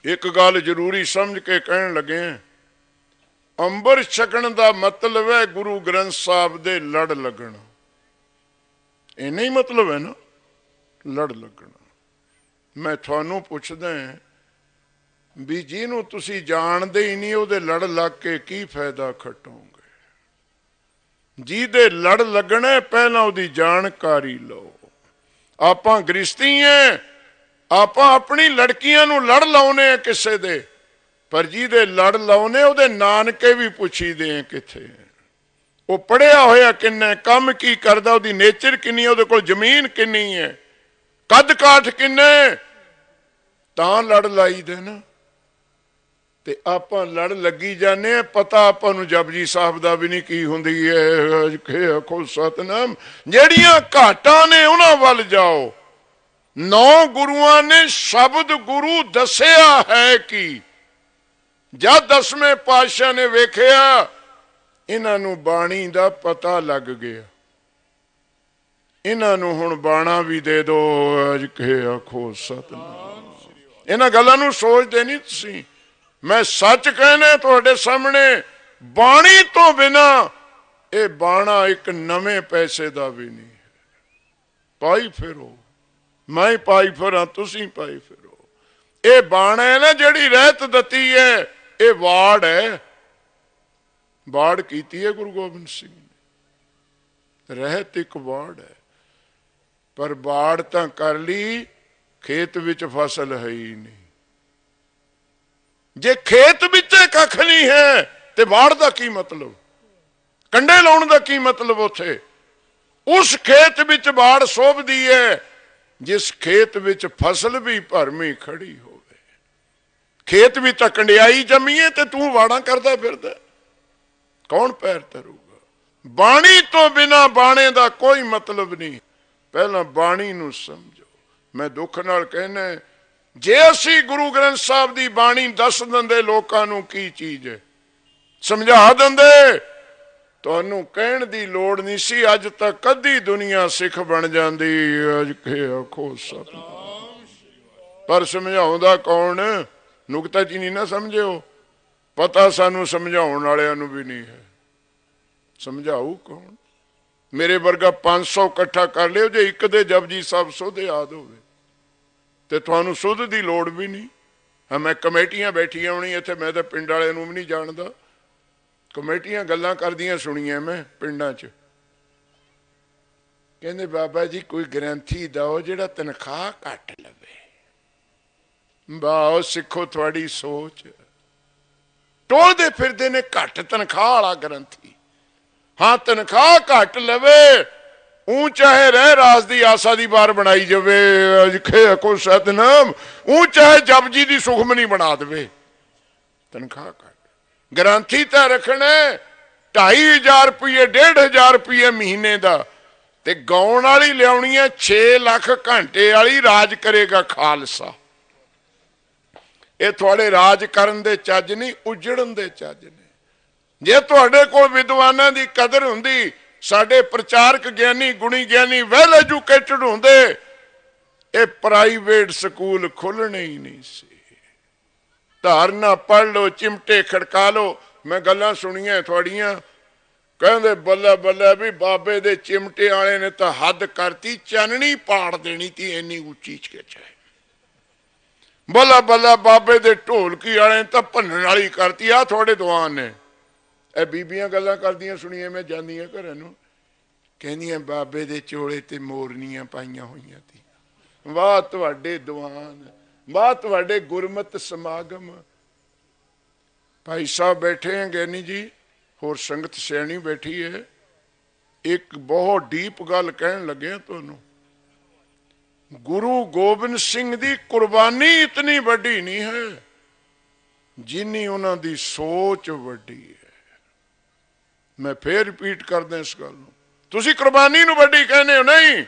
एक गल जरूरी समझ के कहन लगे, अंबर छकण का मतलब है गुरु ग्रंथ साहब दे लड़ लगना। इन्ना ही मतलब है ना, लड़ लगना। मैं थानू पुछदा भी जिन्हों तुसी जानदे ही नहीं उहदे लड़ लग के की फायदा खटोगे। जिहदे लड़ लगना पहला उहदी जानकारी लो। आपां गृहस्थी हैं, आपां अपनी लड़कियां नू लड़ लाउने किसे दे, पर जिहदे लड़ लाउने उहदे नानके भी पुछीदे हैं किथे, वो पढ़िया होया किन्ना, काम की करदा, उहदी नेचर किन्नी, उहदे कोल जमीन किन्नी है, कद काठ किन्ने, तां लड़ लाई दे ना। ते आपां लड़ लगी जाने, पता आपां नू जपजी साहब दा भी नहीं की हुंदी है। आखो सतनाम। जेड़ियां घाटां ने उन्हां वल जाओ। 9 गुरुआं ने शब्द गुरु दसिया है कि जब 10वें पातशाह ने वेखिया इन्हां नू बाणी दा पता लग गया, इन्हां नू हुण बाणा भी दे दो। आखो सतनाम। इन्हां गल्लां नू सोचदे नहीं तुसीं। मैं सच कहना तुहाडे सामने, बाणी तो बिना ये बाणा एक नवे पैसे का भी नहीं है। पाई फिरो, मैं पाई फिरा, तुसीं पाई फिरो। ये बाणा है ना जिहड़ी रहत दती है, ये वाड़ है। वाड़ कीती है गुरु गोबिंद सिंह ने, रहत एक वाड़ है। पर वाड़ तां कर ली, खेत विच फसल है ही नहीं। जे खेत विचे कख नहीं है ते वाड़ दा की मतलब, कंडे लाउण दा की मतलब। उथे उस खेत विच वाड़ शोभदी है जिस खेत विच फसल भी भरमी खड़ी होवे। खेत भी तां कंडियाई जमी है ते तू वाड़ा करदा फिरदा, कौन पैर धरूगा। बाणी तो बिना बाणे दा कोई मतलब नहीं। पहला बाणी नू समझो। मैं दुख नाल कहना, जे असी गुरु ग्रंथ साहब की बाणी दस देंदे लोकां नू की चीज है, समझा देंदे, तुहानू कहण दी लोड़ नहीं सी। अज तक कदी दुनिया सिख बन जाती। अज के आखो सतनाम। पर समझाउंदा कौन, नुकता जी नहीं ना समझिओ। पता सानू समझाउण वालिआं नू भी नहीं है। समझाऊ कौन। मेरे वर्गा 500 इकट्ठा कर लियो, जे एक दे जपजी साहब सुध याद होवे ते तुहानू सुध की लोड़ भी नहीं। हाँ, मैं कमेटियां बैठियां होनी इत्थे, मैं तो पिंड वाले नू भी नहीं जानदा। कमेटियां गल्लां करदियां सुनियां मैं पिंडां च। कहंदे बाबा जी कोई ग्रंथी दो जिहड़ा तनख्वाह घट लवे। वाह सिखो तुहाडी सोच। टोलदे फिरदे ने घट तनख्वाह वाला ग्रंथी। हाँ, तनख्वाह घट लवे, ऊं चाहे रह रास दी आसा दी बार बनाई जावे। को सतनाम। ऊं चाहे जपजी दी सुखमनी बना देवे, तनख्वाह घट। ग्रंथी तो रखना 2500 रुपये 1500 रुपये महीने का, ते गाउण वाली लियाउणी है 6 लाख घंटे वाली। राज करेगा खालसा। ये थोड़े राज करन दे चज नहीं, उजड़न दे चज ने। जे तुहाडे कोल विद्वानां दी कदर हुंदी, साडे प्रचारक ज्ञानी गुणी ज्ञानी वैल एजुकेटेड होंदे, ये प्राइवेट स्कूल खुलने ही नहीं सी। धारना पढ़ लो, चिमटे खड़का लो। मैं गल्लां सुनियां थोड़ियां, कहंदे बल्ला बल्ला भी बाबे दे चिमटे वाले ने तो हद करती, चाननी पाड़ देनी थी, इन्नी उच्ची चीज है। बल्ला बल्ला बाबे दे ढोलकी वाले ने तो भन्नण वाली करती। आ थोड़े दुआन ने ए बीबियां गल्लां करदियां सुनिए मैं जांदियां घरां नूं, कहंदियां बाबे दे चोले ते मोरनियां पाईयां होईयां ती। वाह तुहाडे दुआन, वाह तुहाडे गुरमत समागम। भाई साहब बैठे हैं गैनी जी, होर संगत सियाणी बैठी है। एक बहुत डीप गल कहन लगे तुहानूं। गुरु गोबिंद सिंह दी कुर्बानी इतनी वड्डी नहीं है जिन्नी उन्हां दी सोच वड्डी है। मैं फिर रिपीट कर दें इस गल नूं। तुसीं कुर्बानी नूं वड्डी कहने हो, नहीं,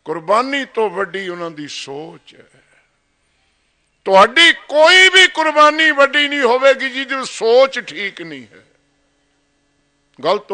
कुर्बानी तो वड्डी उन्हां दी सोच है। तुहाडी कोई भी कुर्बानी वड्डी नहीं होवेगी जिहदी सोच ठीक नहीं है। गलत